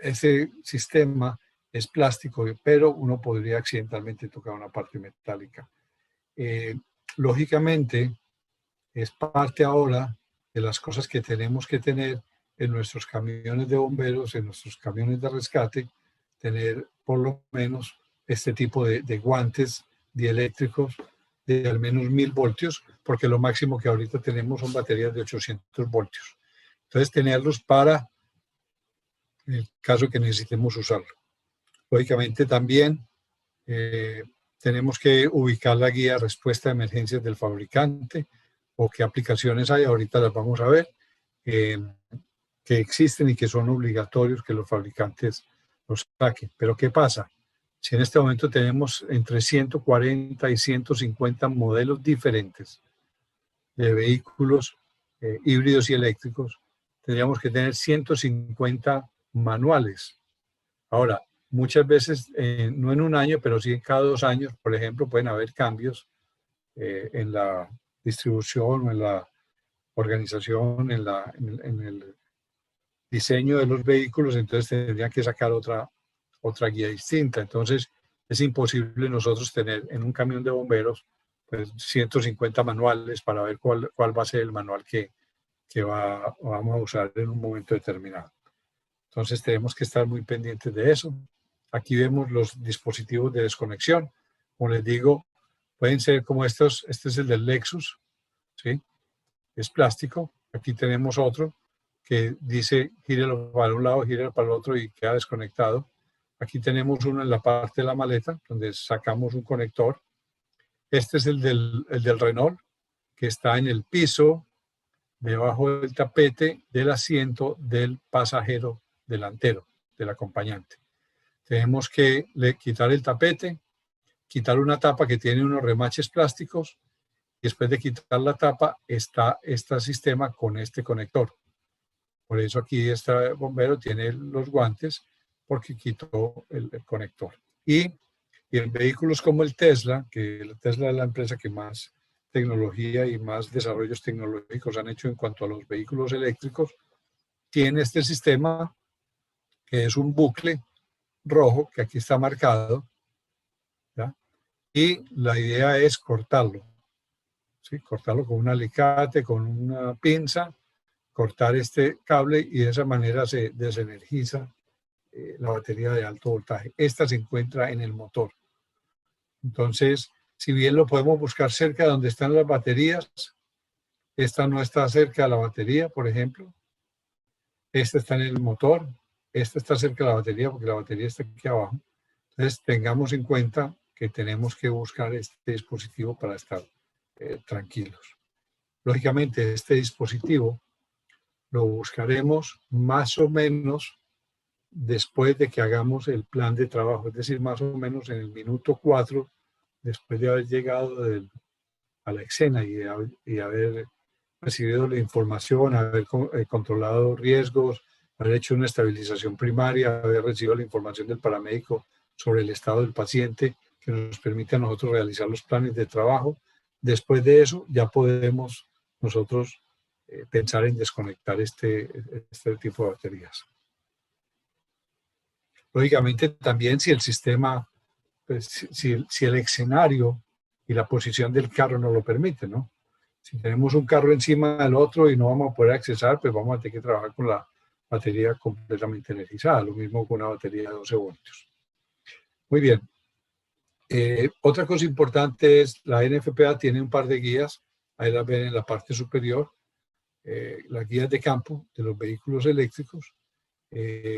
Speaker 2: ese sistema es plástico, pero uno podría accidentalmente tocar una parte metálica. Lógicamente, es parte ahora de las cosas que tenemos que tener en nuestros camiones de bomberos, en nuestros camiones de rescate, tener por lo menos este tipo de guantes dieléctricos de al menos 1000 voltios, porque lo máximo que ahorita tenemos son baterías de 800 voltios. Entonces, tenerlos para el caso que necesitemos usarlo. Lógicamente, también tenemos que ubicar la guía de respuesta a emergencias del fabricante o qué aplicaciones hay. Ahorita las vamos a ver, que existen y que son obligatorios que los fabricantes los saquen. Pero ¿qué pasa? Si en este momento tenemos entre 140 y 150 modelos diferentes de vehículos híbridos y eléctricos, tendríamos que tener 150 manuales. Ahora, muchas veces, no en un año, pero sí en cada 2 años, por ejemplo, pueden haber cambios en la distribución o en la organización, en el diseño de los vehículos, entonces tendrían que sacar otra guía distinta. Entonces es imposible nosotros tener en un camión de bomberos pues 150 manuales para ver cuál va a ser el manual que vamos a usar en un momento determinado. Entonces tenemos que estar muy pendientes de eso. Aquí vemos los dispositivos de desconexión. Como les digo, pueden ser como estos. Este es el del Lexus, ¿sí? Es plástico. Aquí tenemos otro que dice gírelo para un lado, gírelo para el otro y queda desconectado. Aquí tenemos uno en la parte de la maleta donde sacamos un conector. Este es el del Renault, que está en el piso, debajo del tapete del asiento del pasajero delantero, del acompañante. Tenemos que quitar el tapete, quitar una tapa que tiene unos remaches plásticos, y después de quitar la tapa está este sistema con este conector. Por eso aquí este bombero tiene los guantes, porque quitó el conector. Y en vehículos como el Tesla, que el Tesla es la empresa que más tecnología y más desarrollos tecnológicos han hecho en cuanto a los vehículos eléctricos, tiene este sistema que es un bucle rojo, que aquí está marcado, ¿ya? Y la idea es cortarlo, ¿sí? Cortarlo con un alicate, con una pinza, cortar este cable y de esa manera se desenergiza la batería de alto voltaje. Esta se encuentra en el motor. Entonces, si bien lo podemos buscar cerca de donde están las baterías, esta no está cerca de la batería, por ejemplo. Esta está en el motor. Esta está cerca de la batería porque la batería está aquí abajo. Entonces, tengamos en cuenta que tenemos que buscar este dispositivo para estar tranquilos. Lógicamente, este dispositivo lo buscaremos más o menos después de que hagamos el plan de trabajo, es decir, más o menos en el minuto 4, después de haber llegado a la escena y haber recibido la información, haber controlado riesgos, haber hecho una estabilización primaria, haber recibido la información del paramédico sobre el estado del paciente, que nos permite a nosotros realizar los planes de trabajo. Después de eso ya podemos nosotros pensar en desconectar este tipo de baterías. Lógicamente también si el sistema, pues, si el escenario y la posición del carro nos lo permite, ¿no? Si tenemos un carro encima del otro y no vamos a poder accesar, pues vamos a tener que trabajar con la batería completamente energizada, lo mismo con una batería de 12 voltios. Muy bien. Otra cosa importante es, la NFPA tiene un par de guías, ahí las ven en la parte superior, las guías de campo de los vehículos eléctricos.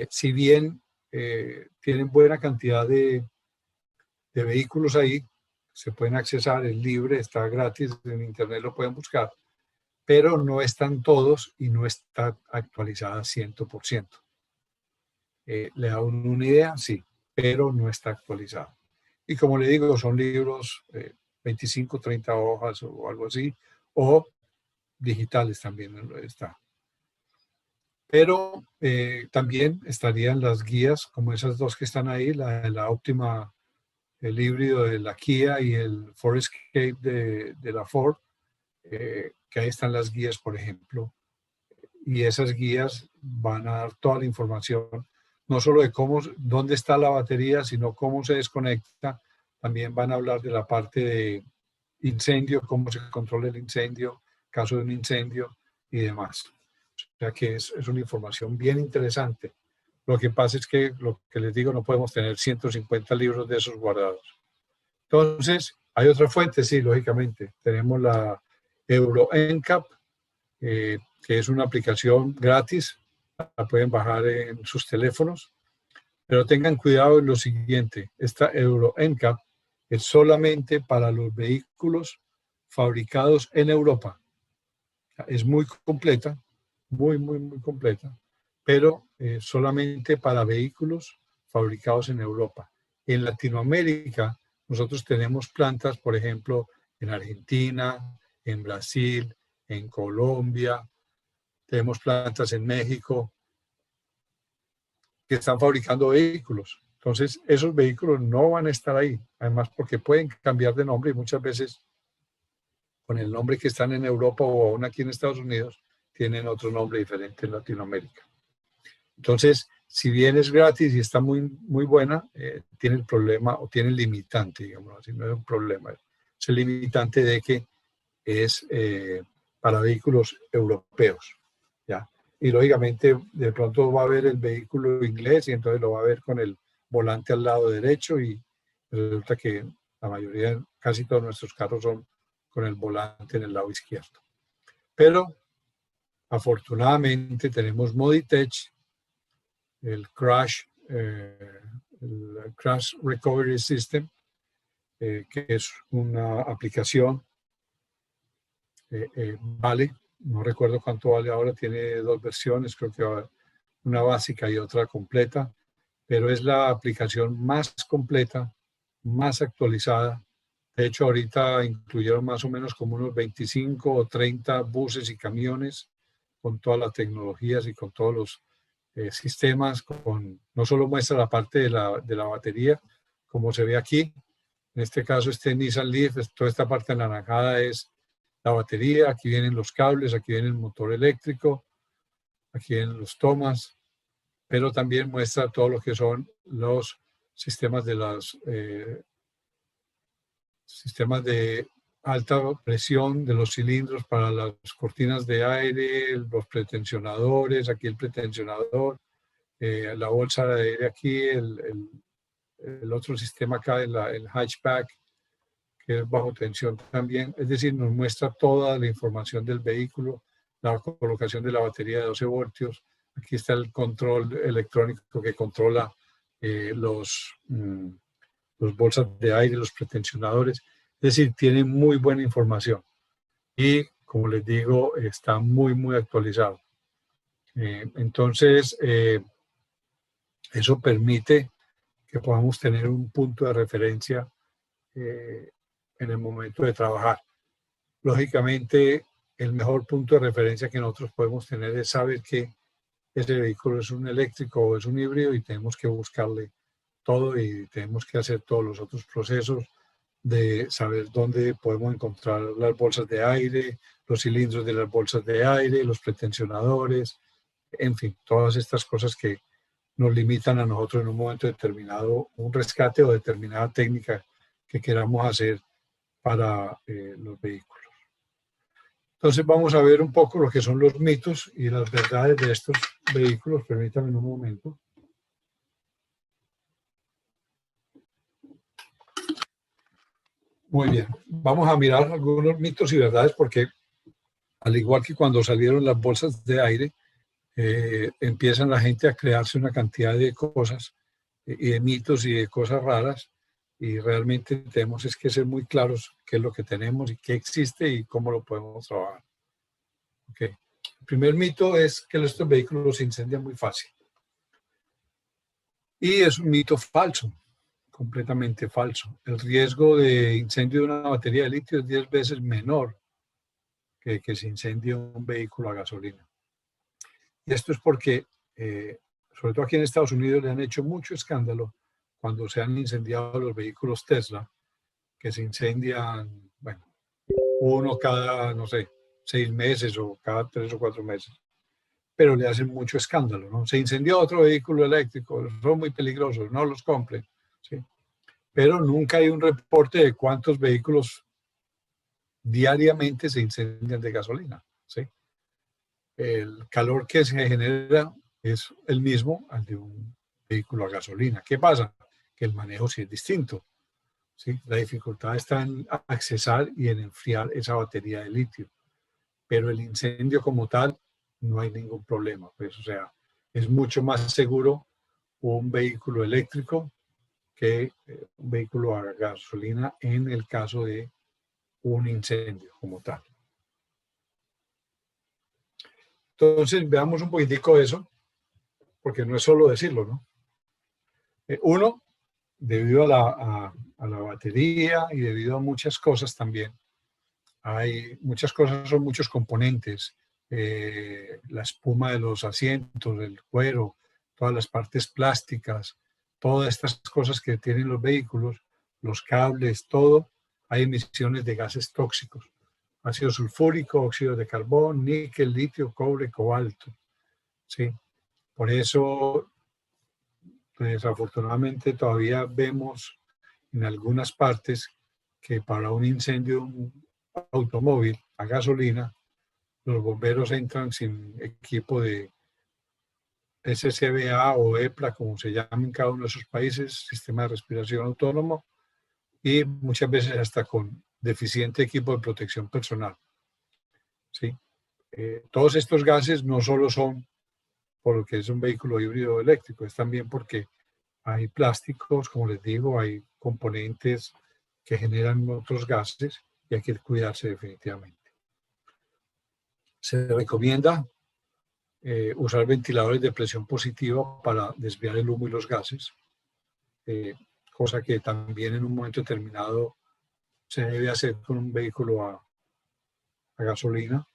Speaker 2: Si bien tienen buena cantidad de vehículos ahí, se pueden accesar, es libre, está gratis, en internet lo pueden buscar, pero no están todos y no está actualizada 100%. ¿Le da una idea? Sí, pero no está actualizada. Y como le digo, son libros 25, 30 hojas o algo así, o digitales también está. Pero también estarían las guías, como esas dos que están ahí, la óptima, el híbrido de la Kia y el Forescape de la Ford, que ahí están las guías, por ejemplo. Y esas guías van a dar toda la información, no solo de dónde está la batería, sino cómo se desconecta. También van a hablar de la parte de incendio, cómo se controla el incendio, caso de un incendio y demás. O sea que es una información bien interesante. Lo que pasa es que, lo que les digo, no podemos tener 150 libros de esos guardados. Entonces, hay otra fuente, sí, lógicamente. Tenemos la Euro NCAP, que es una aplicación gratis, la pueden bajar en sus teléfonos, pero tengan cuidado en lo siguiente, esta Euro NCAP es solamente para los vehículos fabricados en Europa. Es muy completa, muy completa, pero solamente para vehículos fabricados en Europa. En Latinoamérica, nosotros tenemos plantas, por ejemplo, en Argentina, en Brasil, en Colombia, tenemos plantas en México que están fabricando vehículos. Entonces, esos vehículos no van a estar ahí, además porque pueden cambiar de nombre y muchas veces con el nombre que están en Europa o aún aquí en Estados Unidos, tienen otro nombre diferente en Latinoamérica. Entonces, si bien es gratis y está muy buena, tiene el problema o tiene el limitante, digamos así, no es un problema, es el limitante de que es para vehículos europeos, ¿ya? y lógicamente de pronto va a ver el vehículo inglés y entonces lo va a ver con el volante al lado derecho y resulta que la mayoría, casi todos nuestros carros son con el volante en el lado izquierdo. Pero afortunadamente tenemos Moditech, el Crash Recovery System, que es una aplicación, vale, no recuerdo cuánto vale ahora, tiene dos versiones, creo que una básica y otra completa, pero es la aplicación más completa, más actualizada. De hecho, ahorita incluyeron más o menos como unos 25 o 30 buses y camiones con todas las tecnologías y con todos los sistemas. No solo muestra la parte de la batería, como se ve aquí. En este caso, este Nissan Leaf, toda esta parte anaranjada es la batería. Aquí vienen los cables, aquí viene el motor eléctrico, aquí vienen los tomas, pero también muestra todo lo que son los sistemas sistemas de alta presión de los cilindros para las cortinas de aire, los pretensionadores, aquí el pretensionador, la bolsa de aire aquí, el otro sistema acá, el hatchback, que es bajo tensión también. Es decir, nos muestra toda la información del vehículo, la colocación de la batería de 12 voltios. Aquí está el control electrónico que controla los bolsas de aire, los pretensionadores. Es decir, tiene muy buena información y, como les digo, está muy, muy actualizado. Entonces, eso permite que podamos tener un punto de referencia en el momento de trabajar. Lógicamente, el mejor punto de referencia que nosotros podemos tener es saber que ese vehículo es un eléctrico o es un híbrido y tenemos que buscarle todo y tenemos que hacer todos los otros procesos de saber dónde podemos encontrar las bolsas de aire, los cilindros de las bolsas de aire, los pretensionadores, en fin, todas estas cosas que nos limitan a nosotros en un momento determinado, un rescate o determinada técnica que queramos hacer para los vehículos. Entonces vamos a ver un poco lo que son los mitos y las verdades de estos vehículos. Permítanme un momento. Muy bien, vamos a mirar algunos mitos y verdades porque al igual que cuando salieron las bolsas de aire, empiezan la gente a crearse una cantidad de cosas y de mitos y de cosas raras y realmente tenemos es que ser muy claros qué es lo que tenemos y qué existe y cómo lo podemos trabajar. Okay. El primer mito es que estos vehículos se incendian muy fácil. Y es un mito falso, completamente falso. El riesgo de incendio de una batería de litio es 10 veces menor que se incendie un vehículo a gasolina. Y esto es porque, sobre todo aquí en Estados Unidos, le han hecho mucho escándalo cuando se han incendiado los vehículos Tesla, que se incendian, bueno, uno cada, no sé, 6 meses o cada 3 o 4 meses. Pero le hacen mucho escándalo, ¿no? Se incendió otro vehículo eléctrico, son muy peligrosos, no los compren, ¿sí? Pero nunca hay un reporte de cuántos vehículos diariamente se incendian de gasolina, ¿sí? El calor que se genera es el mismo al de un vehículo a gasolina. ¿Qué pasa? Que el manejo sí es distinto, ¿sí? La dificultad está en accesar y en enfriar esa batería de litio, pero el incendio como tal no hay ningún problema, pues, o sea, es mucho más seguro un vehículo eléctrico que un vehículo a gasolina en el caso de un incendio como tal. Entonces, veamos un poquitico eso, porque no es solo decirlo, ¿no? Uno, debido a la batería y debido a muchas cosas también, hay muchas cosas, son muchos componentes, la espuma de los asientos, el cuero, todas las partes plásticas, todas estas cosas que tienen los vehículos, los cables, todo, hay emisiones de gases tóxicos, ácido sulfúrico, óxido de carbón, níquel, litio, cobre, cobalto, ¿sí? Por eso, desafortunadamente, todavía vemos en algunas partes que para un incendio de un automóvil a gasolina, los bomberos entran sin equipo de SCBA o EPLA, como se llama en cada uno de esos países, sistema de respiración autónomo, y muchas veces hasta con deficiente equipo de protección personal. ¿Sí? Todos estos gases no solo son por lo que es un vehículo híbrido eléctrico, es también porque hay plásticos, como les digo, hay componentes que generan otros gases y hay que cuidarse definitivamente. Se recomienda usar ventiladores de presión positiva para desviar el humo y los gases, cosa que también en un momento determinado se debe hacer con un vehículo a gasolina.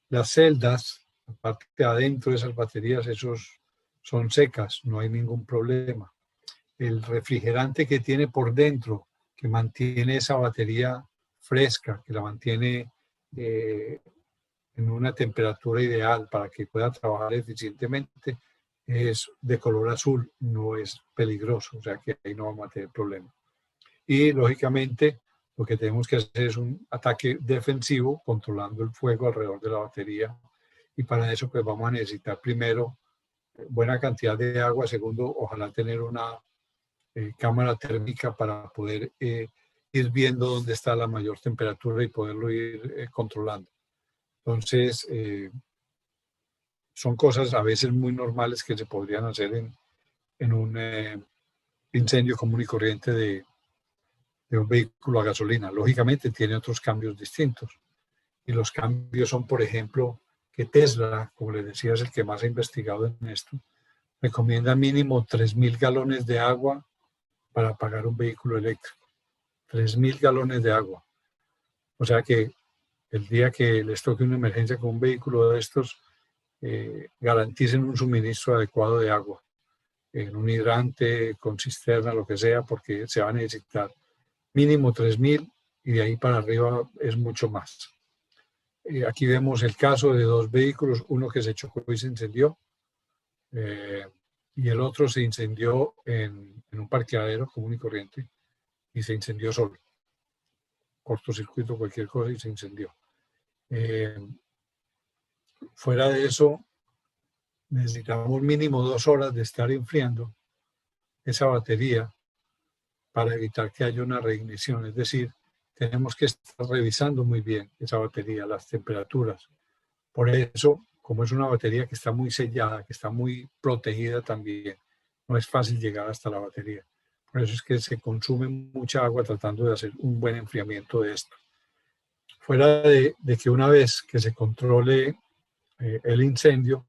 Speaker 2: Las celdas, la parte de adentro de esas baterías, esos son secas, no hay ningún problema. El refrigerante que tiene por dentro, que mantiene esa batería fresca, que la mantiene en una temperatura ideal para que pueda trabajar eficientemente, es de color azul, no es peligroso, o sea que ahí no vamos a tener problema. Y lógicamente lo que tenemos que hacer es un ataque defensivo controlando el fuego alrededor de la batería, y para eso pues vamos a necesitar primero buena cantidad de agua, segundo ojalá tener una cámara térmica para poder ir viendo dónde está la mayor temperatura y poderlo ir controlando. Entonces, son cosas a veces muy normales que se podrían hacer en un incendio común y corriente de un vehículo a gasolina. Lógicamente tiene otros cambios distintos. Y los cambios son, por ejemplo, que Tesla, como les decía, es el que más ha investigado en esto, recomienda mínimo 3.000 galones de agua para apagar un vehículo eléctrico. 3.000 galones de agua. O sea que el día que les toque una emergencia con un vehículo de estos, garanticen un suministro adecuado de agua, en un hidrante, con cisterna, lo que sea, porque se va a necesitar mínimo 3.000 y de ahí para arriba es mucho más. Aquí vemos el caso de dos vehículos, uno que se chocó y se incendió, y el otro se incendió en un parqueadero común y corriente y se incendió solo. Cortocircuito, cualquier cosa y se incendió. Fuera de eso, necesitamos mínimo 2 horas de estar enfriando esa batería para evitar que haya una reignición. Es decir, tenemos que estar revisando muy bien esa batería, las temperaturas. Por eso, como es una batería que está muy sellada, que está muy protegida también, no es fácil llegar hasta la batería. Por eso es que se consume mucha agua tratando de hacer un buen enfriamiento de esto. Fuera de que una vez que se controle el incendio,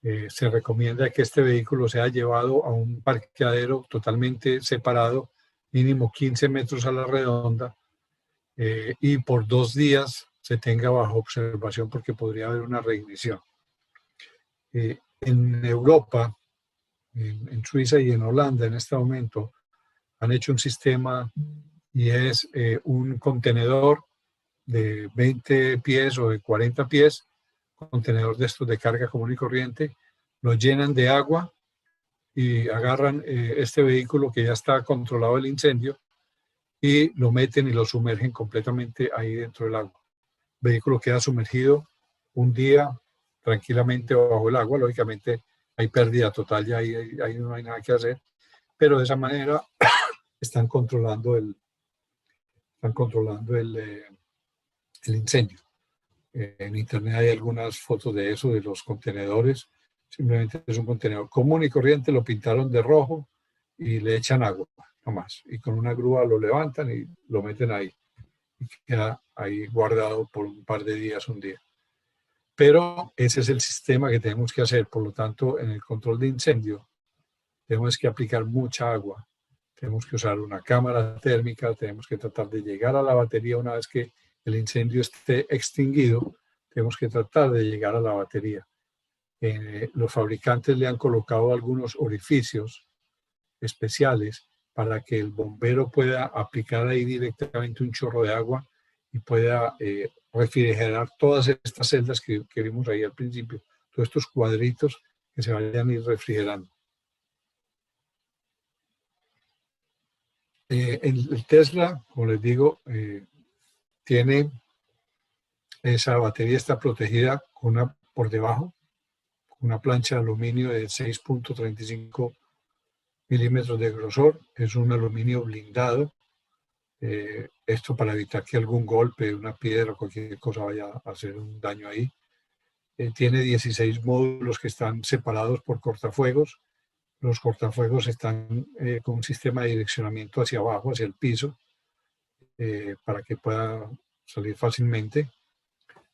Speaker 2: se recomienda que este vehículo sea llevado a un parqueadero totalmente separado, mínimo 15 metros a la redonda, y por 2 días se tenga bajo observación porque podría haber una reignición. En Europa, en Suiza y en Holanda en este momento, han hecho un sistema y es un contenedor de 20 pies o de 40 pies, contenedor de estos de carga común y corriente, lo llenan de agua y agarran este vehículo que ya está controlado el incendio y lo meten y lo sumergen completamente ahí dentro del agua. El vehículo queda sumergido un día tranquilamente bajo el agua. Lógicamente hay pérdida total, ya ahí no hay nada que hacer, pero de esa manera están controlando el incendio. En internet hay algunas fotos de eso, de los contenedores. Simplemente es un contenedor común y corriente, lo pintaron de rojo y le echan agua, no más. Y con una grúa lo levantan y lo meten ahí. Y queda ahí guardado por un par de días, un día. Pero ese es el sistema que tenemos que hacer. Por lo tanto, en el control de incendio, tenemos que aplicar mucha agua. Tenemos que usar una cámara térmica, tenemos que tratar de llegar a la batería una vez que el incendio esté extinguido, tenemos que tratar de llegar a la batería. Los fabricantes le han colocado algunos orificios especiales para que el bombero pueda aplicar ahí directamente un chorro de agua y pueda refrigerar todas estas celdas que vimos ahí al principio, todos estos cuadritos que se vayan a ir refrigerando. El Tesla, como les digo, tiene Esa batería está protegida con por debajo, con una plancha de aluminio de 6.35 milímetros de grosor. Es un aluminio blindado. Esto para evitar que algún golpe, una piedra o cualquier cosa vaya a hacer un daño ahí. Tiene 16 módulos que están separados por cortafuegos. Los cortafuegos están con un sistema de direccionamiento hacia abajo, hacia el piso, para que pueda salir fácilmente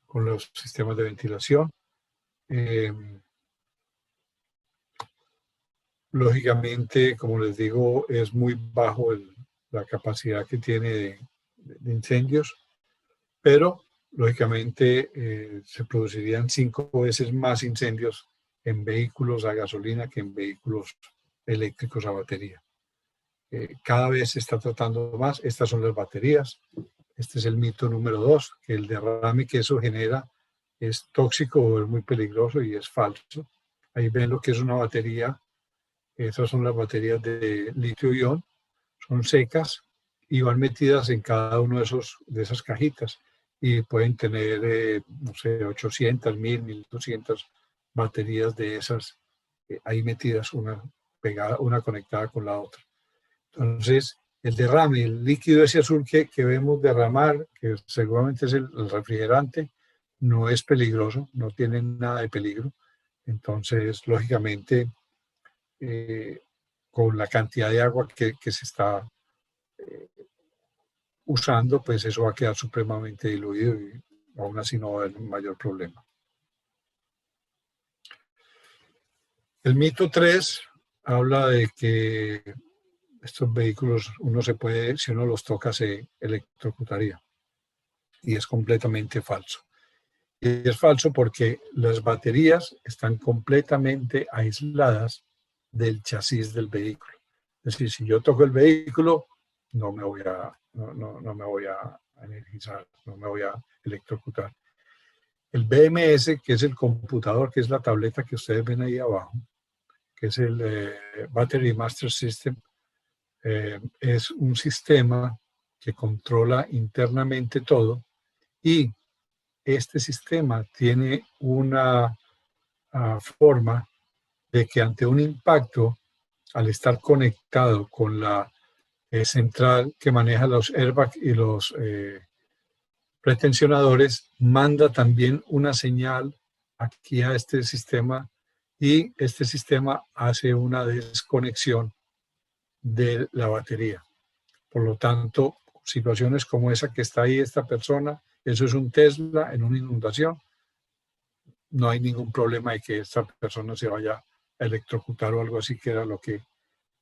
Speaker 2: con los sistemas de ventilación. Lógicamente, como les digo, es muy bajo la capacidad que tiene de incendios, pero lógicamente se producirían 5 veces más incendios en vehículos a gasolina que en vehículos eléctricos a batería. Cada vez se está tratando más. Estas son las baterías. Este es el mito número 2, que el derrame que eso genera es tóxico o es muy peligroso, y es falso. Ahí ven lo que es una batería. Esas son las baterías de litio-ion. Son secas y van metidas en cada uno de esas cajitas, y pueden tener, no sé, 800, 1000, 1200 baterías de esas ahí metidas, una pegada, una conectada con la otra. Entonces, el derrame, el líquido ese azul que vemos derramar, que seguramente es el refrigerante, no es peligroso, no tiene nada de peligro. Entonces, lógicamente, con la cantidad de agua que se está usando, pues eso va a quedar supremamente diluido y aún así no va a haber un mayor problema. El mito 3 habla de que estos vehículos, uno se puede, si uno los toca, se electrocutaría. Y es completamente falso. Y es falso porque las baterías están completamente aisladas del chasis del vehículo. Es decir, si yo toco el vehículo, no me voy a energizar, no me voy a electrocutar. El BMS, que es el computador, que es la tableta que ustedes ven ahí abajo, que es el Battery Master System, es un sistema que controla internamente todo, y este sistema tiene una forma de que ante un impacto, al estar conectado con la central que maneja los airbags y los pretensionadores, manda también una señal aquí a este sistema, y este sistema hace una desconexión de la batería. Por lo tanto, situaciones como esa que está ahí esta persona, eso es un Tesla en una inundación, no hay ningún problema de que esta persona se vaya a electrocutar o algo así, que era lo que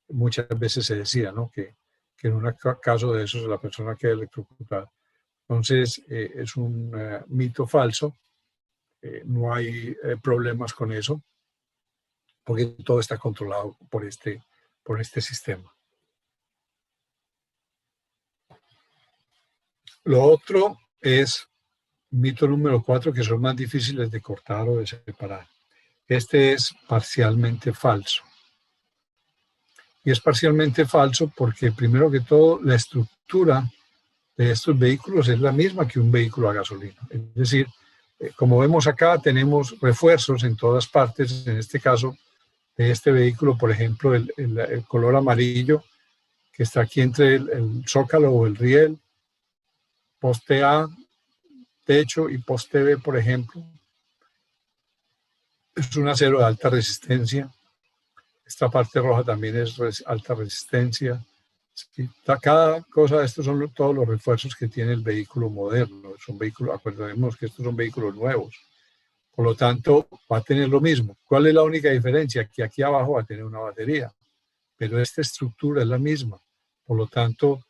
Speaker 2: muchas veces se decía, ¿no? Que en un caso de esos la persona queda electrocutada. Entonces, es un mito falso, no hay problemas con eso, porque todo está controlado por este sistema. Lo otro es mito número 4, que son más difíciles de cortar o de separar. Este es parcialmente falso. Y es parcialmente falso porque, primero que todo, la estructura de estos vehículos es la misma que un vehículo a gasolina. Es decir, como vemos acá, tenemos refuerzos en todas partes. En este caso, de este vehículo, por ejemplo, el color amarillo que está aquí entre el zócalo o el riel, poste A, techo, y poste B, por ejemplo, es un acero de alta resistencia. Esta parte roja también es alta resistencia. Sí, cada cosa de estos son todos los refuerzos que tiene el vehículo moderno. Son vehículos, acordemos que estos son vehículos nuevos. Por lo tanto, va a tener lo mismo. ¿Cuál es la única diferencia? Que aquí abajo va a tener una batería, pero esta estructura es la misma. Por lo tanto,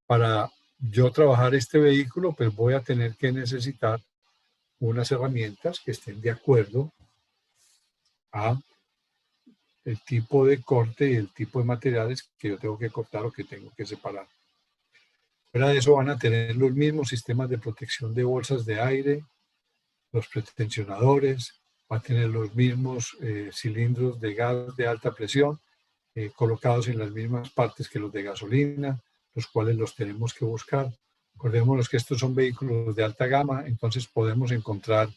Speaker 2: para yo trabajar este vehículo, pues voy a tener que necesitar unas herramientas que estén de acuerdo a el tipo de corte y el tipo de materiales que yo tengo que cortar o que tengo que separar. Fuera de eso, van a tener los mismos sistemas de protección de bolsas de aire, los pretensionadores, va a tener los mismos cilindros de gas de alta presión, colocados en las mismas partes que los de gasolina, los cuales los tenemos que buscar. Acordémonos que estos son vehículos de alta gama, entonces podemos encontrar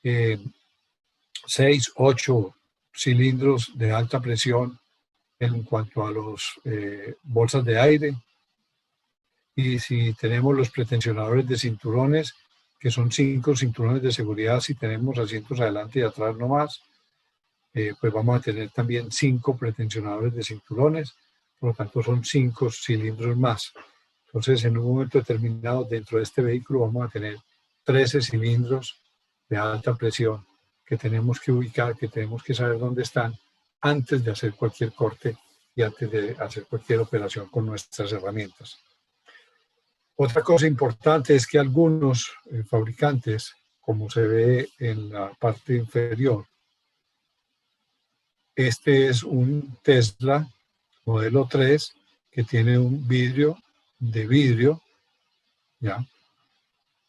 Speaker 2: 6, 8 cilindros de alta presión en cuanto a los bolsas de aire. Y si tenemos los pretensionadores de cinturones, que son 5 cinturones de seguridad, si tenemos asientos adelante y atrás no más, pues vamos a tener también 5 pretensionadores de cinturones, por lo tanto son 5 cilindros más. Entonces, en un momento determinado, dentro de este vehículo vamos a tener 13 cilindros de alta presión que tenemos que ubicar, que tenemos que saber dónde están antes de hacer cualquier corte y antes de hacer cualquier operación con nuestras herramientas. Otra cosa importante es que algunos fabricantes, como se ve en la parte inferior, este es un Tesla modelo 3 que tiene un vidrio de vidrio, ¿ya?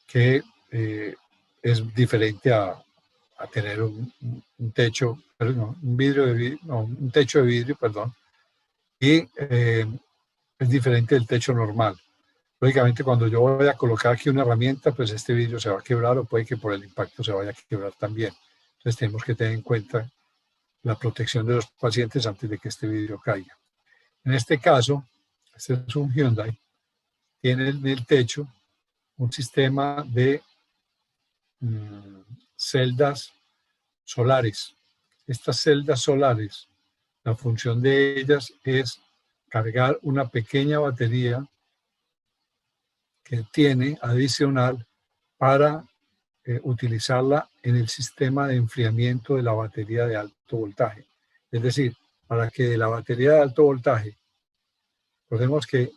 Speaker 2: Que es diferente a tener un techo, perdón, un vidrio de vidrio, no, un techo de vidrio, perdón, y es diferente del techo normal. Lógicamente, cuando yo voy a colocar aquí una herramienta, pues este vidrio se va a quebrar o puede que por el impacto se vaya a quebrar también. Entonces tenemos que tener en cuenta la protección de los pacientes antes de que este vidrio caiga. En este caso, este es un Hyundai, tiene en el techo un sistema de celdas solares. Estas celdas solares, la función de ellas es cargar una pequeña batería que tiene adicional para utilizarla en el sistema de enfriamiento de la batería de alto voltaje. Es decir, para que de la batería de alto voltaje, recordemos que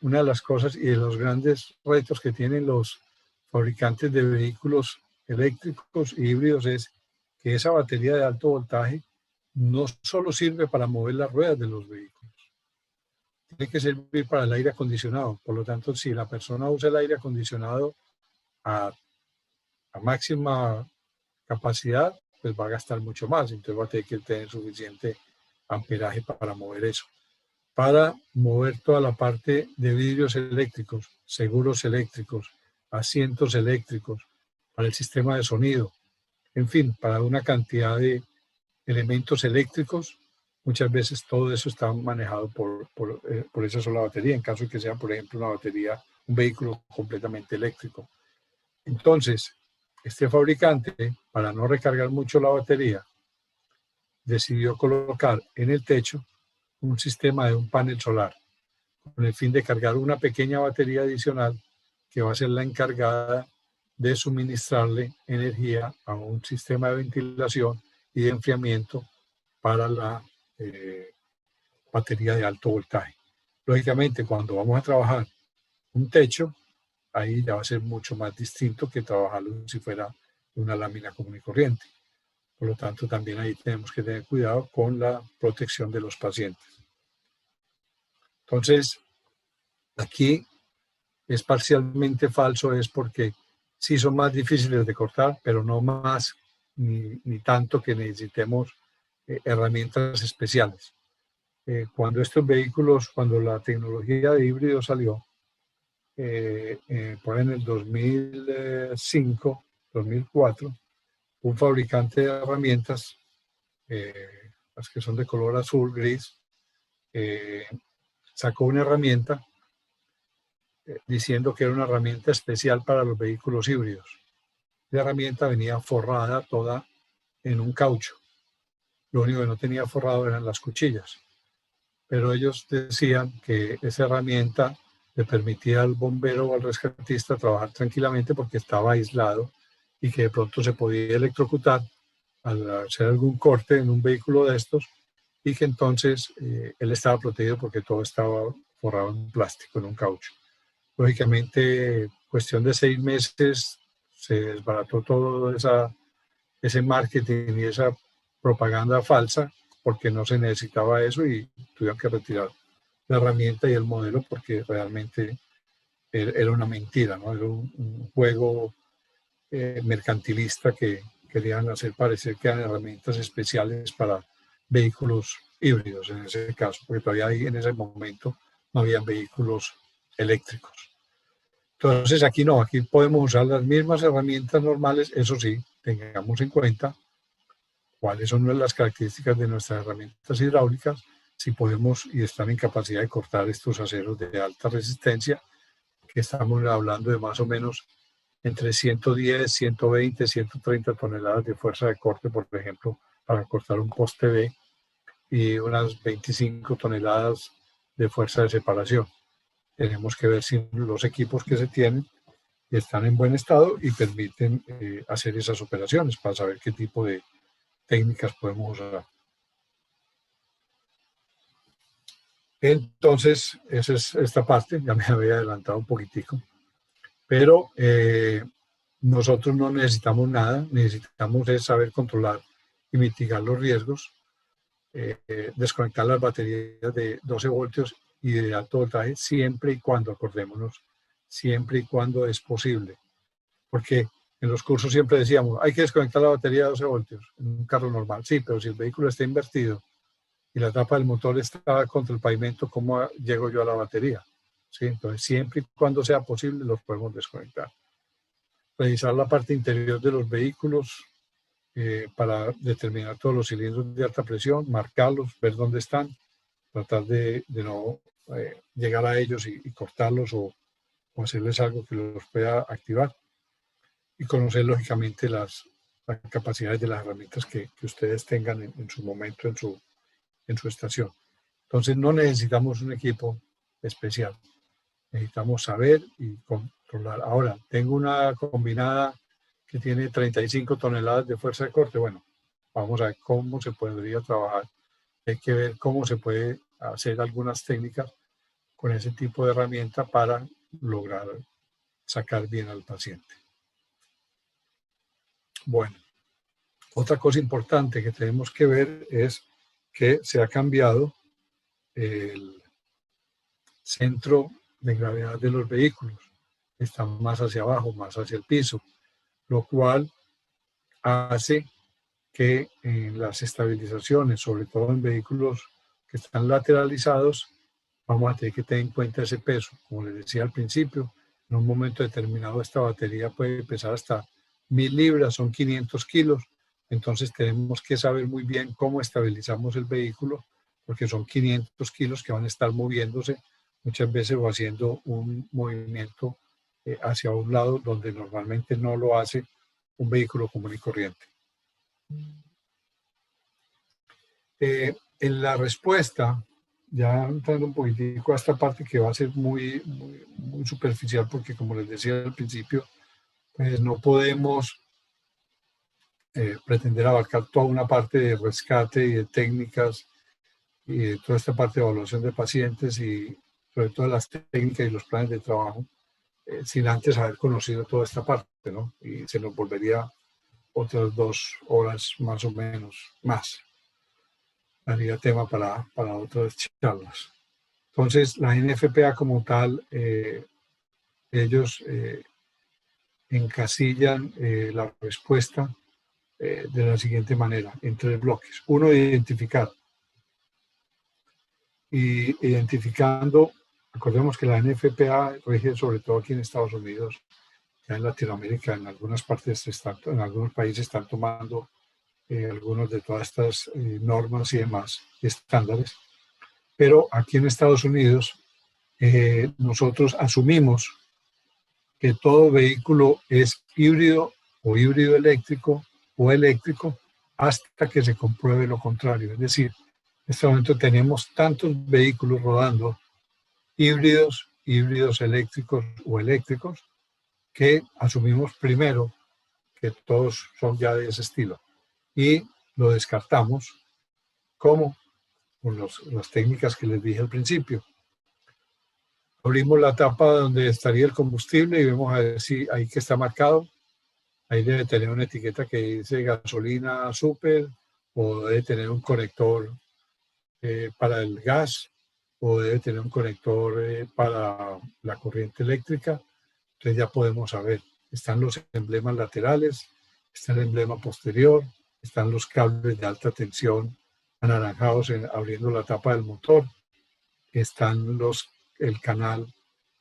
Speaker 2: una de las cosas y de los grandes retos que tienen los fabricantes de vehículos eléctricos e híbridos es que esa batería de alto voltaje no solo sirve para mover las ruedas de los vehículos, tiene que servir para el aire acondicionado. Por lo tanto, si la persona usa el aire acondicionado a máxima capacidad, pues va a gastar mucho más. Entonces va a tener que tener suficiente amperaje para mover eso. Para mover toda la parte de vidrios eléctricos, seguros eléctricos, asientos eléctricos, para el sistema de sonido, en fin, para una cantidad de elementos eléctricos, muchas veces todo eso está manejado por esa sola batería, en caso de que sea, por ejemplo, una batería, un vehículo completamente eléctrico. Entonces, este fabricante, para no recargar mucho la batería, decidió colocar en el techo un sistema de un panel solar, con el fin de cargar una pequeña batería adicional que va a ser la encargada de suministrarle energía a un sistema de ventilación y de enfriamiento para la batería de alto voltaje. Lógicamente, cuando vamos a trabajar un techo, ahí ya va a ser mucho más distinto que trabajarlo si fuera una lámina común y corriente. Por lo tanto, también ahí tenemos que tener cuidado con la protección de los pacientes. Entonces, aquí es parcialmente falso, es porque sí son más difíciles de cortar, pero no más ni tanto que necesitemos herramientas especiales. Cuando estos vehículos, cuando la tecnología de híbrido salió, por en el 2005, 2004, un fabricante de herramientas, las que son de color azul, gris, sacó una herramienta diciendo que era una herramienta especial para los vehículos híbridos. La herramienta venía forrada toda en un caucho. Lo único que no tenía forrado eran las cuchillas. Pero ellos decían que esa herramienta le permitía al bombero o al rescatista trabajar tranquilamente porque estaba aislado y que de pronto se podía electrocutar al hacer algún corte en un vehículo de estos y que entonces él estaba protegido porque todo estaba forrado en plástico, en un caucho. Lógicamente, cuestión de 6 meses se desbarató todo ese marketing y esa propaganda falsa porque no se necesitaba eso y tuvieron que retirar la herramienta y el modelo porque realmente era una mentira, ¿no? Era un juego mercantilista que querían hacer parecer que eran herramientas especiales para vehículos híbridos en ese caso, porque todavía ahí en ese momento no habían vehículos eléctricos. Entonces aquí no, aquí podemos usar las mismas herramientas normales, eso sí, tengamos en cuenta cuáles son las características de nuestras herramientas hidráulicas, si podemos y están en capacidad de cortar estos aceros de alta resistencia, que estamos hablando de más o menos entre 110, 120, 130 toneladas de fuerza de corte, por ejemplo, para cortar un poste B, y unas 25 toneladas de fuerza de separación. Tenemos que ver si los equipos que se tienen están en buen estado y permiten hacer esas operaciones para saber qué tipo de técnicas podemos usar. Entonces, esa es esta parte, ya me había adelantado un poquitico, pero nosotros no necesitamos nada, necesitamos es saber controlar y mitigar los riesgos, desconectar las baterías de 12 voltios y de alto voltaje siempre y cuando, acordémonos, siempre y cuando es posible. Porque en los cursos siempre decíamos, hay que desconectar la batería de 12 voltios en un carro normal. Sí, pero si el vehículo está invertido y la tapa del motor está contra el pavimento, ¿cómo llego yo a la batería? ¿Sí? Entonces, siempre y cuando sea posible, los podemos desconectar. Revisar la parte interior de los vehículos para determinar todos los cilindros de alta presión, marcarlos, ver dónde están, tratar de no llegar a ellos y cortarlos o hacerles algo que los pueda activar, y conocer lógicamente las capacidades de las herramientas que ustedes tengan en su momento, en su estación. Entonces no necesitamos un equipo especial, necesitamos saber y controlar. Ahora, tengo una combinada que tiene 35 toneladas de fuerza de corte. Bueno, vamos a ver cómo se podría trabajar. Hay que ver cómo se puede hacer algunas técnicas con ese tipo de herramienta para lograr sacar bien al paciente. Bueno, otra cosa importante que tenemos que ver es que se ha cambiado el centro de gravedad de los vehículos. Está más hacia abajo, más hacia el piso, lo cual hace que en las estabilizaciones, sobre todo en vehículos que están lateralizados, vamos a tener que tener en cuenta ese peso. Como les decía al principio, en un momento determinado esta batería puede pesar hasta 1000 libras, son 500 kilos. Entonces tenemos que saber muy bien cómo estabilizamos el vehículo, porque son 500 kilos que van a estar moviéndose muchas veces o haciendo un movimiento hacia un lado donde normalmente no lo hace un vehículo común y corriente. En la respuesta, ya entrando un poquitico a esta parte que va a ser muy superficial, porque como les decía al principio, pues no podemos pretender abarcar toda una parte de rescate y de técnicas y de toda esta parte de evaluación de pacientes y sobre todo las técnicas y los planes de trabajo, sin antes haber conocido toda esta parte, ¿no? Y se nos volvería otras 2 horas más o menos más. Haría tema para otras charlas. Entonces, la NFPA como tal, ellos encasillan la respuesta de la siguiente manera, en 3 bloques. Uno, identificar. Y identificando, recordemos que la NFPA rige sobre todo aquí en Estados Unidos, ya en Latinoamérica, en algunas partes, en algunos países están tomando algunos de todas estas normas y demás, estándares. Pero aquí en Estados Unidos, nosotros asumimos que todo vehículo es híbrido o híbrido eléctrico o eléctrico hasta que se compruebe lo contrario. Es decir, en este momento tenemos tantos vehículos rodando, híbridos, híbridos eléctricos o eléctricos, que asumimos primero que todos son ya de ese estilo y lo descartamos como con las técnicas que les dije al principio. Abrimos la tapa donde estaría el combustible y vemos a ver si ahí que está marcado. Ahí debe tener una etiqueta que dice gasolina super, o debe tener un conector para el gas, o debe tener un conector para la corriente eléctrica. Entonces ya podemos saber. Están los emblemas laterales, está el emblema posterior, están los cables de alta tensión anaranjados abriendo la tapa del motor, están el canal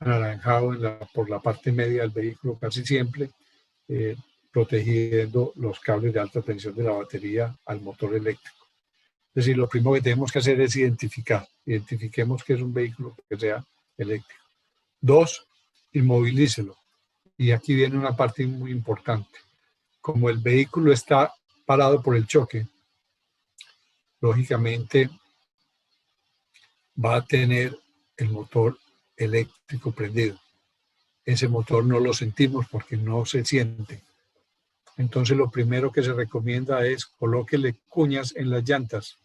Speaker 2: anaranjado por la parte media del vehículo casi siempre, eh, protegiendo los cables de alta tensión de la batería al motor eléctrico. Es decir, lo primero que tenemos que hacer es identifiquemos que es un vehículo que sea eléctrico. 2, inmovilícelo. Y aquí viene una parte muy importante. Como el vehículo está parado por el choque, lógicamente va a tener el motor eléctrico prendido. Ese motor no lo sentimos porque no se siente. Entonces lo primero que se recomienda es colóquele cuñas en las llantas,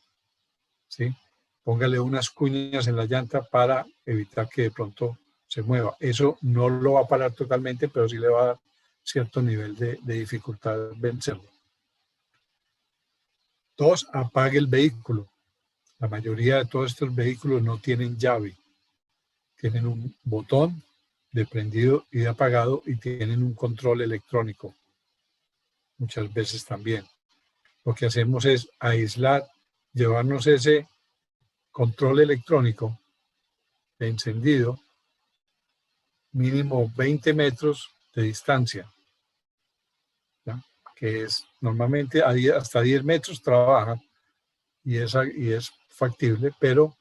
Speaker 2: ¿sí? Póngale unas cuñas en la llanta para evitar que de pronto se mueva. Eso no lo va a parar totalmente, pero sí le va a dar cierto nivel de dificultad vencerlo. 2, apague el vehículo. La mayoría de todos estos vehículos no tienen llave. Tienen un botón de prendido y de apagado y tienen un control electrónico. Muchas veces también. Lo que hacemos es aislar, llevarnos ese control electrónico de encendido mínimo 20 metros de distancia, ¿ya? Que es normalmente hasta 10 metros trabaja y es factible, pero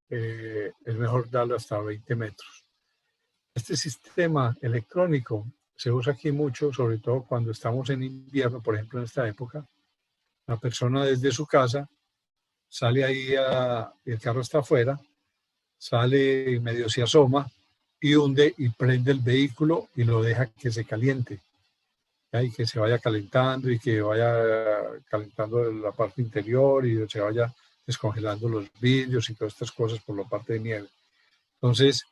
Speaker 2: es mejor darlo hasta 20 metros. Este sistema electrónico se usa aquí mucho, sobre todo cuando estamos en invierno, por ejemplo en esta época. La persona desde su casa sale ahí, el carro está afuera, sale y medio se asoma y hunde y prende el vehículo y lo deja que se caliente, ¿ya? Y que se vaya calentando y que vaya calentando la parte interior y se vaya descongelando los vidrios y todas estas cosas por la parte de nieve. Entonces,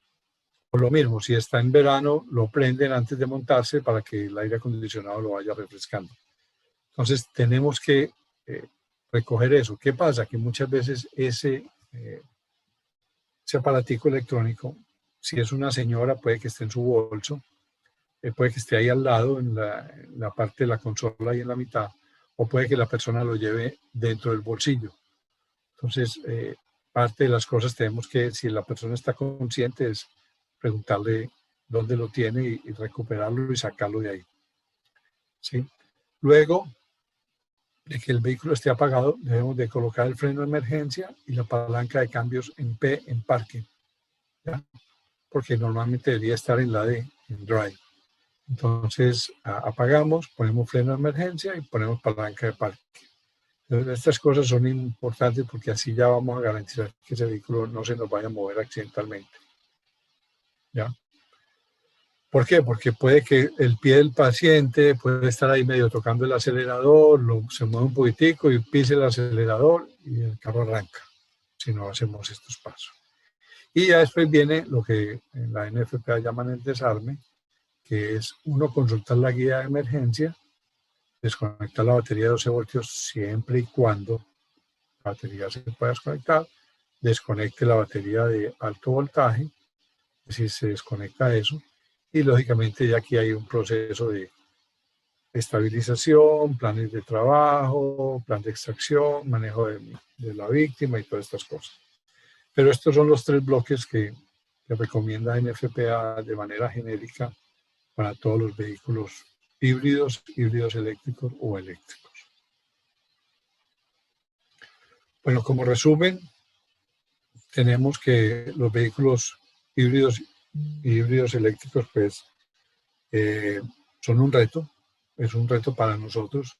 Speaker 2: por lo mismo, si está en verano, lo prenden antes de montarse para que el aire acondicionado lo vaya refrescando. Entonces, tenemos que recoger eso. ¿Qué pasa? Que muchas veces ese aparatico electrónico, si es una señora, puede que esté en su bolso, puede que esté ahí al lado, en la parte de la consola y en la mitad, o puede que la persona lo lleve dentro del bolsillo. Entonces, parte de las cosas tenemos que, si la persona está consciente, es preguntarle dónde lo tiene y recuperarlo y sacarlo de ahí, ¿sí? Luego de que el vehículo esté apagado, debemos de colocar el freno de emergencia y la palanca de cambios en P en parque, ¿ya? Porque normalmente debería estar en la D, en drive. Entonces apagamos, ponemos freno de emergencia y ponemos palanca de parque. Entonces, estas cosas son importantes porque así ya vamos a garantizar que ese vehículo no se nos vaya a mover accidentalmente, ¿ya? ¿Por qué? Porque puede que el pie del paciente puede estar ahí medio tocando el acelerador, se mueve un poquitico y pise el acelerador y el carro arranca, si no hacemos estos pasos. Y ya después viene lo que en la NFPA llaman el desarme, que es uno consultar la guía de emergencia, desconectar la batería de 12 voltios siempre y cuando la batería se pueda desconectar, desconecte la batería de alto voltaje, es decir, se desconecta eso, y lógicamente ya aquí hay un proceso de estabilización, planes de trabajo, plan de extracción, manejo de la víctima y todas estas cosas. Pero estos son los 3 bloques que recomienda NFPA de manera genérica para todos los vehículos híbridos, híbridos eléctricos o eléctricos. Bueno, como resumen, tenemos que los vehículos híbridos y híbridos eléctricos pues son un reto, es un reto para nosotros,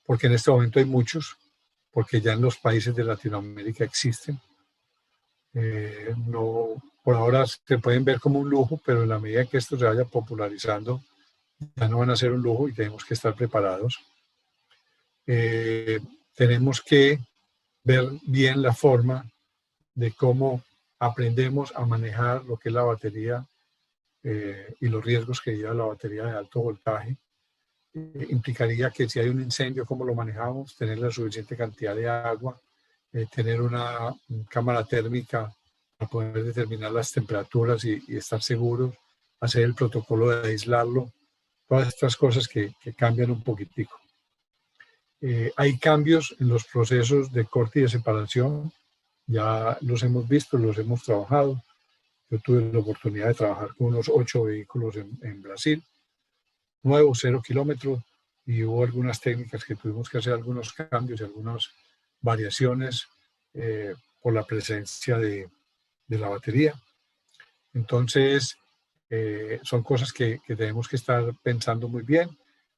Speaker 2: porque en este momento hay muchos, porque ya en los países de Latinoamérica existen. No, por ahora se pueden ver como un lujo, pero en la medida que esto se vaya popularizando, ya no van a ser un lujo y tenemos que estar preparados. Tenemos que ver bien la forma de cómo aprendemos a manejar lo que es la batería y los riesgos que lleva la batería de alto voltaje. Implicaría que si hay un incendio, cómo lo manejamos, tener la suficiente cantidad de agua, tener una cámara térmica para poder determinar las temperaturas y estar seguros, hacer el protocolo de aislarlo, todas estas cosas que cambian un poquitico. Hay cambios en los procesos de corte y de separación, ya los hemos visto, los hemos trabajado. Yo tuve la oportunidad de trabajar con unos 8 vehículos en Brasil, nuevos, 0 kilómetros, y hubo algunas técnicas que tuvimos que hacer algunos cambios y algunas variaciones por la presencia de la batería. Entonces, son cosas que tenemos que estar pensando muy bien.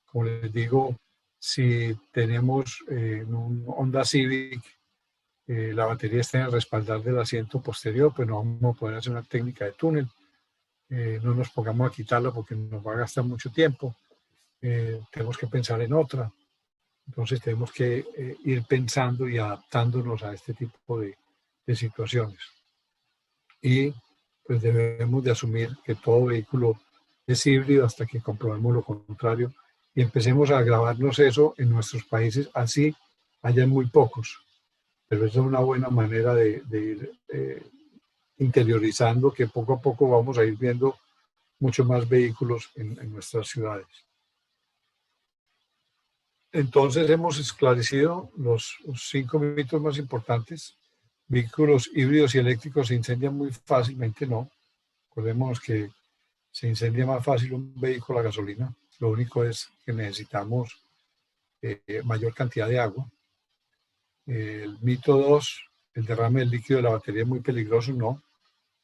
Speaker 2: Como les digo, si tenemos un Honda Civic, la batería está en el respaldar del asiento posterior, pues no vamos a poder hacer una técnica de túnel. No nos pongamos a quitarla porque nos va a gastar mucho tiempo. Tenemos que pensar en otra. Entonces tenemos que ir pensando y adaptándonos a este tipo de situaciones. Y pues debemos de asumir que todo vehículo es híbrido hasta que comprobemos lo contrario y empecemos a grabarnos eso en nuestros países, así hayan muy pocos. Pero esa es una buena manera de ir interiorizando que poco a poco vamos a ir viendo muchos más vehículos en nuestras ciudades. Entonces hemos esclarecido los 5 mitos más importantes. Vehículos híbridos y eléctricos se incendian muy fácilmente, no. Recordemos que se incendia más fácil un vehículo a gasolina. Lo único es que necesitamos mayor cantidad de agua. El mito 2, el derrame del líquido de la batería es muy peligroso, no.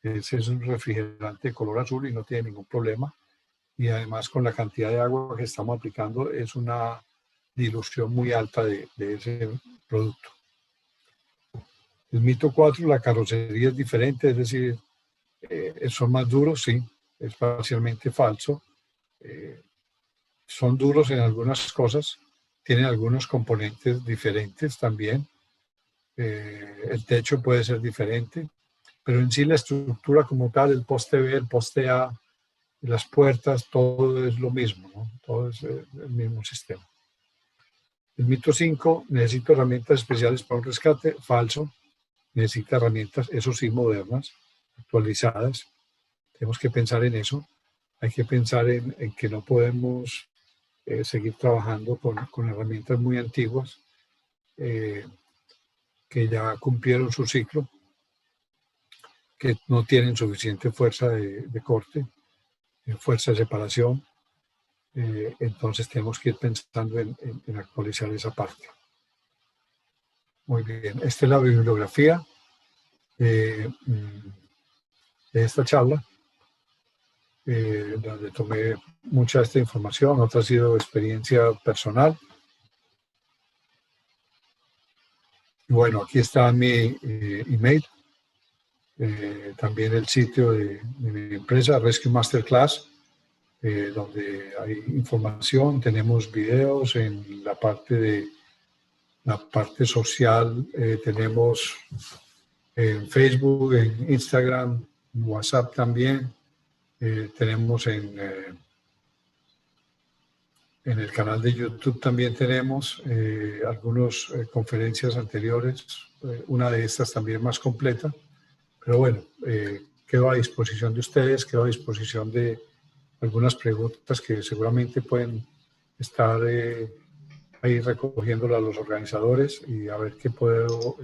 Speaker 2: Ese es un refrigerante de color azul y no tiene ningún problema. Y además con la cantidad de agua que estamos aplicando es una dilución muy alta de ese producto. El mito 4, la carrocería es diferente, es decir, son más duros, sí, es parcialmente falso. Son duros en algunas cosas, tienen algunos componentes diferentes también. El techo puede ser diferente, pero en sí la estructura como tal, el poste B, el poste A, las puertas, todo es lo mismo, ¿no? Todo es el mismo sistema. El mito 5, necesito herramientas especiales para un rescate, falso. Necesita herramientas, eso sí, modernas, actualizadas. Tenemos que pensar en eso. Hay que pensar en que no podemos seguir trabajando con herramientas muy antiguas que ya cumplieron su ciclo, que no tienen suficiente fuerza de corte, fuerza de separación. Entonces tenemos que ir pensando en actualizar esa parte. Muy bien, esta es la bibliografía de esta charla, donde tomé mucha de esta información, otra ha sido experiencia personal. Bueno, aquí está mi email, también el sitio de mi empresa, Rescue Masterclass, donde hay información, tenemos videos en la parte social, tenemos en Facebook, en Instagram, en WhatsApp también, tenemos en el canal de YouTube también tenemos algunas conferencias anteriores, una de estas también más completa, pero bueno, quedo a disposición de ustedes, quedo a disposición de algunas preguntas que seguramente pueden estar ahí recogiéndolas a los organizadores y a ver qué puedo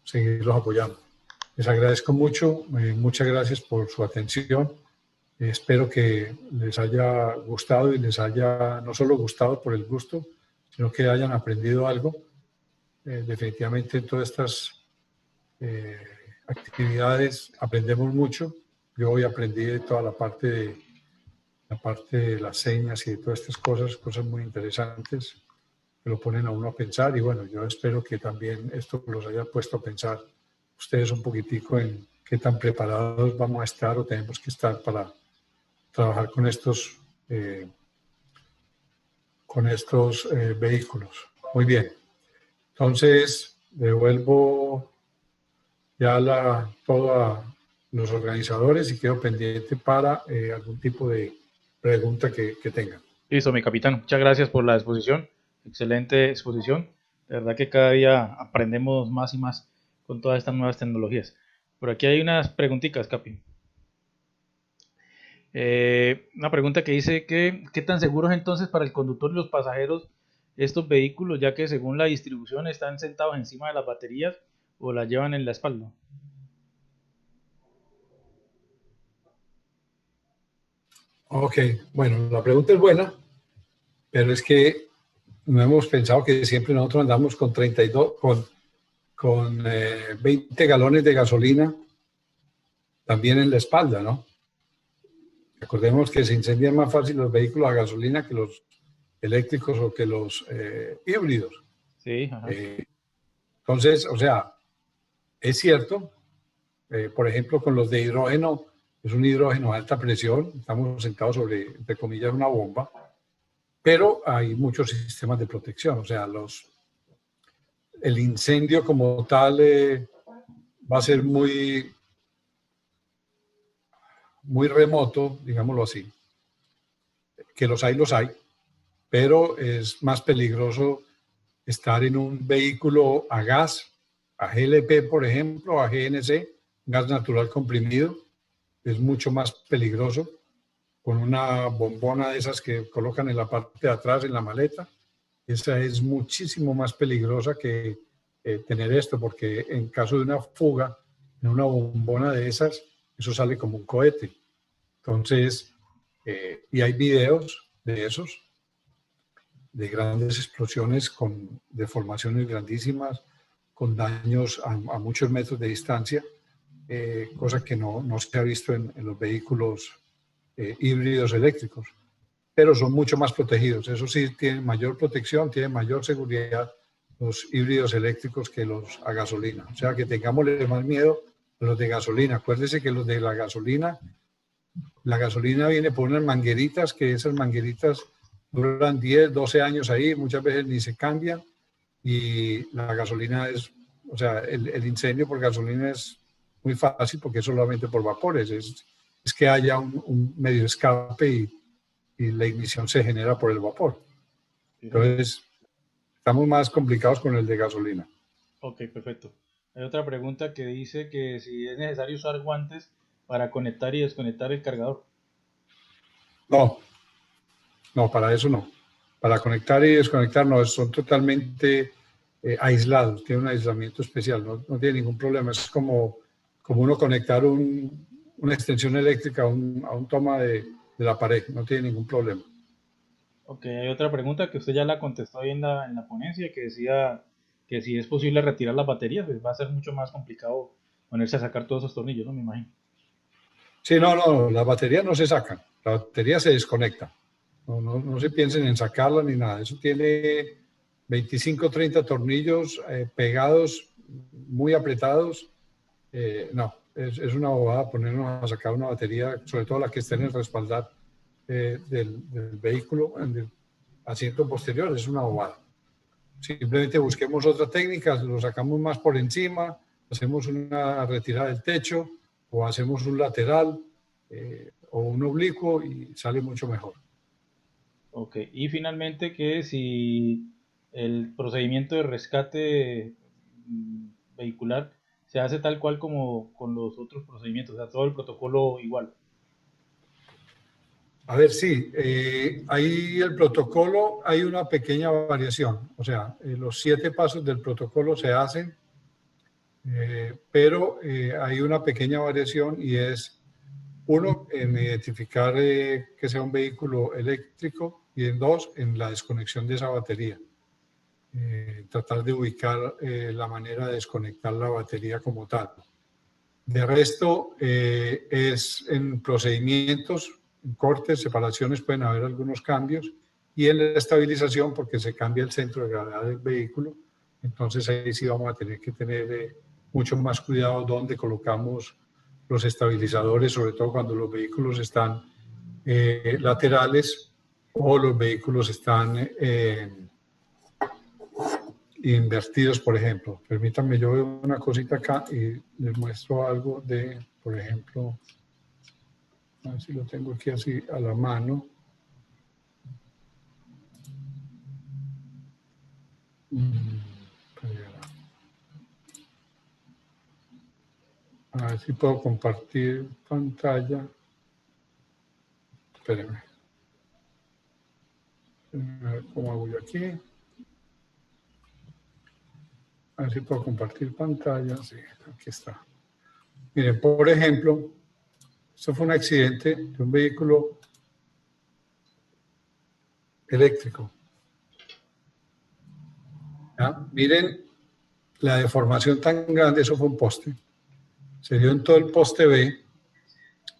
Speaker 2: seguirlos apoyando. Les agradezco mucho, muchas gracias por su atención. Espero que les haya gustado y les haya no solo gustado por el gusto, sino que hayan aprendido algo. Definitivamente en todas estas actividades aprendemos mucho. Yo hoy aprendí de toda la parte de las señas y de todas estas cosas muy interesantes que lo ponen a uno a pensar. Y bueno, yo espero que también esto los haya puesto a pensar ustedes un poquitico en qué tan preparados vamos a estar o tenemos que estar para trabajar con estos vehículos. Muy bien. Entonces, devuelvo ya todo a los organizadores y quedo pendiente para algún tipo de pregunta que tengan.
Speaker 1: Listo, mi capitán. Muchas gracias por la exposición. Excelente exposición. De verdad que cada día aprendemos más y más con todas estas nuevas tecnologías. Por aquí hay unas preguntitas, Capi. Una pregunta que dice que ¿qué tan seguros entonces para el conductor y los pasajeros estos vehículos, ya que según la distribución están sentados encima de las baterías o las llevan en la espalda?
Speaker 2: Ok, bueno, la pregunta es buena, pero es que no hemos pensado que siempre nosotros andamos con 32, con 20 galones de gasolina también en la espalda, ¿no? Recordemos que se incendian más fácil los vehículos a gasolina que los eléctricos o que los híbridos.
Speaker 1: Sí, ajá.
Speaker 2: Eh, entonces, o sea, es cierto, por ejemplo, con los de hidrógeno, es un hidrógeno a alta presión, estamos sentados sobre, entre comillas, una bomba, pero hay muchos sistemas de protección, o sea, el incendio como tal va a ser muy remoto, digámoslo así, que los hay, pero es más peligroso estar en un vehículo a gas, a GLP, por ejemplo, a GNC, gas natural comprimido, es mucho más peligroso, con una bombona de esas que colocan en la parte de atrás, en la maleta. Esa es muchísimo más peligrosa que tener esto, porque en caso de una fuga, en una bombona de esas, eso sale como un cohete. Entonces, y hay videos de esos, de grandes explosiones con deformaciones grandísimas, con daños a muchos metros de distancia, cosa que no se ha visto en los vehículos híbridos eléctricos, pero son mucho más protegidos. Eso sí, tienen mayor protección, tienen mayor seguridad los híbridos eléctricos que los a gasolina. O sea, que tengámosle más miedo a los de gasolina. Acuérdese que los de la gasolina viene por unas mangueritas, que esas mangueritas duran 10, 12 años ahí, muchas veces ni se cambian, y la gasolina es, o sea, el incendio por gasolina es muy fácil porque es solamente por vapores, es que haya un medio escape y la ignición se genera por el vapor.
Speaker 1: Sí, señor.
Speaker 2: Entonces, estamos más complicados con el de gasolina.
Speaker 1: Ok, perfecto. Hay otra pregunta que dice que si es necesario usar guantes para conectar y desconectar el cargador.
Speaker 2: No, no, para eso no. Para conectar y desconectar no, son totalmente aislados, tiene un aislamiento especial, no tiene ningún problema. Es como uno conectar una extensión eléctrica a un toma de la pared, no tiene ningún problema.
Speaker 1: Ok, hay otra pregunta que usted ya la contestó ahí en la ponencia, que decía que si es posible retirar las baterías, pues va a ser mucho más complicado ponerse a sacar todos esos tornillos, ¿no? Me imagino.
Speaker 2: Sí, no, las baterías no se sacan, la batería se desconecta. No se piensen en sacarla ni nada. Eso tiene 25, 30 tornillos pegados, muy apretados. No, es una bobada ponernos a sacar una batería, sobre todo la que esté en el respaldar del vehículo, en el asiento posterior, es una bobada. Simplemente busquemos otra técnica, lo sacamos más por encima, hacemos una retirada del techo o hacemos un lateral o un oblicuo y sale mucho mejor.
Speaker 1: Ok, y finalmente que si el procedimiento de rescate vehicular se hace tal cual como con los otros procedimientos, o sea, todo el protocolo igual.
Speaker 2: A ver, sí, ahí el protocolo hay una pequeña variación, o sea, los 7 pasos del protocolo se hacen, pero hay una pequeña variación y es, uno, en identificar que sea un vehículo eléctrico y en dos, en la desconexión de esa batería. Tratar de ubicar la manera de desconectar la batería como tal. De resto, es en procedimientos, en cortes, separaciones, pueden haber algunos cambios y en la estabilización porque se cambia el centro de gravedad del vehículo. Entonces ahí sí vamos a tener que tener mucho más cuidado donde colocamos los estabilizadores, sobre todo cuando los vehículos están laterales o los vehículos están invertidos, por ejemplo. Permítanme, yo veo una cosita acá y les muestro algo de, por ejemplo, a ver si lo tengo aquí así a la mano. A ver si puedo compartir pantalla. Espérenme. A ver cómo hago yo aquí. A ver si puedo compartir pantalla. Sí, aquí está. Miren, por ejemplo, esto fue un accidente de un vehículo eléctrico. ¿Ya? Miren la deformación tan grande, eso fue un poste. Se dio en todo el poste B,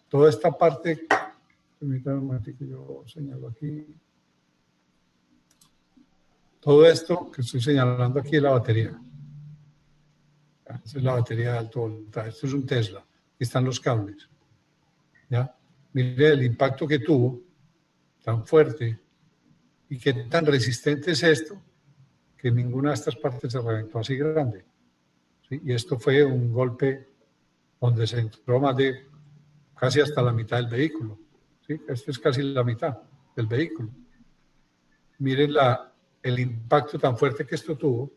Speaker 2: toda esta parte, permítanme un momento que yo señalo aquí. Todo esto que estoy señalando aquí es la batería. Esa es la batería de alto voltaje. Esto es un Tesla. Aquí están los cables. ¿Ya? Mire el impacto que tuvo, tan fuerte, y qué tan resistente es esto, que ninguna de estas partes se reventó así grande. ¿Sí? Y esto fue un golpe donde se entró más de casi hasta la mitad del vehículo. ¿Sí? Esto es casi la mitad del vehículo. Miren el impacto tan fuerte que esto tuvo,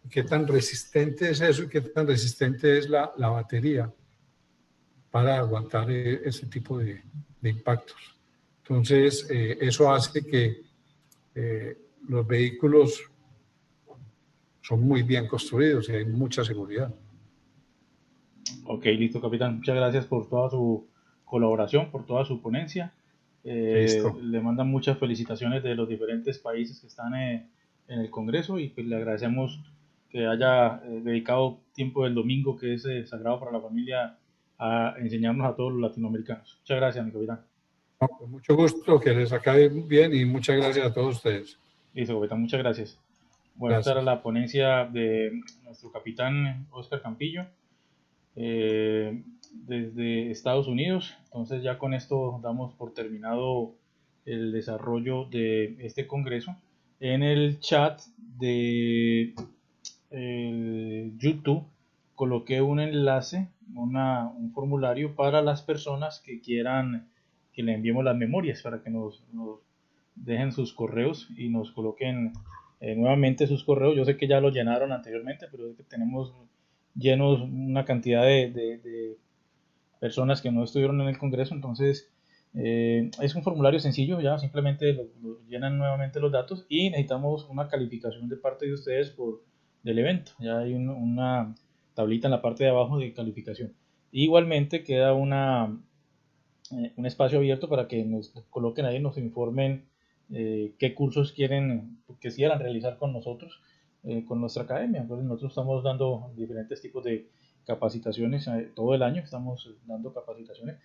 Speaker 2: y qué tan resistente es eso y qué tan resistente es la batería para aguantar ese tipo de impactos. Entonces, eso hace que los vehículos son muy bien construidos y hay mucha seguridad.
Speaker 1: Ok, listo, capitán. Muchas gracias por toda su colaboración, por toda su ponencia.
Speaker 2: Listo.
Speaker 1: Le mandan muchas felicitaciones de los diferentes países que están en el Congreso y pues le agradecemos que haya dedicado tiempo del domingo, que es sagrado para la familia, a enseñarnos a todos los latinoamericanos. Muchas gracias, mi capitán.
Speaker 2: No, con mucho gusto, que les acabe bien y muchas gracias a todos ustedes.
Speaker 1: Listo, capitán, muchas gracias. Bueno, esta era
Speaker 2: Gracias.
Speaker 1: la ponencia de nuestro capitán Oscar Campillo. Desde Estados Unidos. Entonces ya con esto damos por terminado el desarrollo de este congreso. En el chat de YouTube coloqué un enlace, un formulario para las personas que quieran que le enviemos las memorias para que nos dejen sus correos y nos coloquen nuevamente sus correos. Yo sé que ya lo llenaron anteriormente, pero es que tenemos llenos una cantidad de personas que no estuvieron en el Congreso, entonces es un formulario sencillo, ya simplemente lo llenan nuevamente los datos y necesitamos una calificación de parte de ustedes del evento. Ya hay una tablita en la parte de abajo de calificación. Igualmente queda un espacio abierto para que nos coloquen ahí, nos informen qué cursos quieren, que quieran realizar con nosotros, con nuestra academia. Entonces nosotros estamos dando diferentes tipos de capacitaciones todo el año, estamos dando capacitaciones.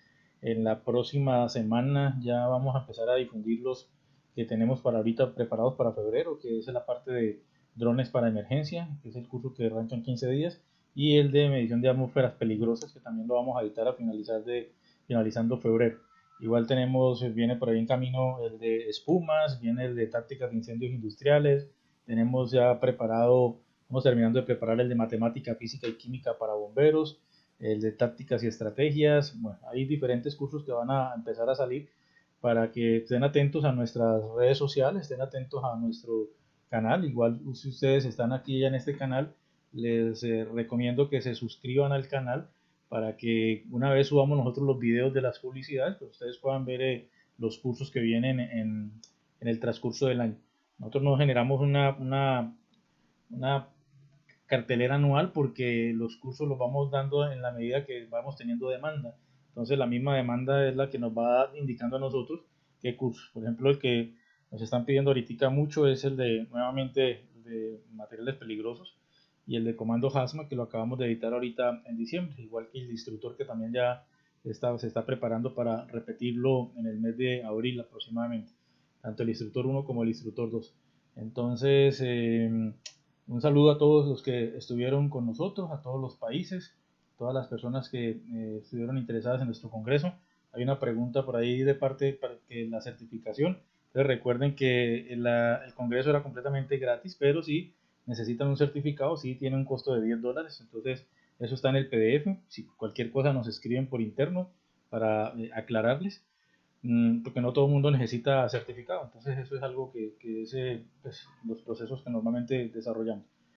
Speaker 1: En la próxima semana ya vamos a empezar a difundir los que tenemos para ahorita preparados para febrero, que es la parte de drones para emergencia, que es el curso que arranca en 15 días, y el de medición de atmósferas peligrosas, que también lo vamos a editar a finalizando febrero. Igual tenemos, viene por ahí en camino el de espumas, viene el de tácticas de incendios industriales, tenemos ya preparado, estamos terminando de preparar el de matemática, física y química para bomberos, el de tácticas y estrategias. Bueno, hay diferentes cursos que van a empezar a salir para que estén atentos a nuestras redes sociales, estén atentos a nuestro canal. Igual si ustedes están aquí ya en este canal, les recomiendo que se suscriban al canal para que una vez subamos nosotros los videos de las publicidades, pues ustedes puedan ver los cursos que vienen en el transcurso del año. Nosotros nos generamos una cartelera anual porque los cursos los vamos dando en la medida que vamos teniendo demanda. Entonces la misma demanda es la que nos va indicando a nosotros qué cursos. Por ejemplo, el que nos están pidiendo ahorita mucho es el de, nuevamente, de materiales peligrosos y el de comando HASMA que lo acabamos de editar ahorita en diciembre, igual que el instructor que también ya se está preparando para repetirlo en el mes de abril aproximadamente, tanto el instructor 1 como el instructor 2. Entonces, un saludo a todos los que estuvieron con nosotros, a todos los países, todas las personas que estuvieron interesadas en nuestro congreso. Hay una pregunta por ahí de parte para que la certificación. Entonces recuerden que el congreso era completamente gratis, pero si necesitan un certificado, sí tiene un costo de $10. Entonces eso está en el PDF. Si cualquier cosa nos escriben por interno para aclararles, porque no todo el mundo necesita certificado. Entonces eso es algo que es pues, los procesos que normalmente desarrollamos.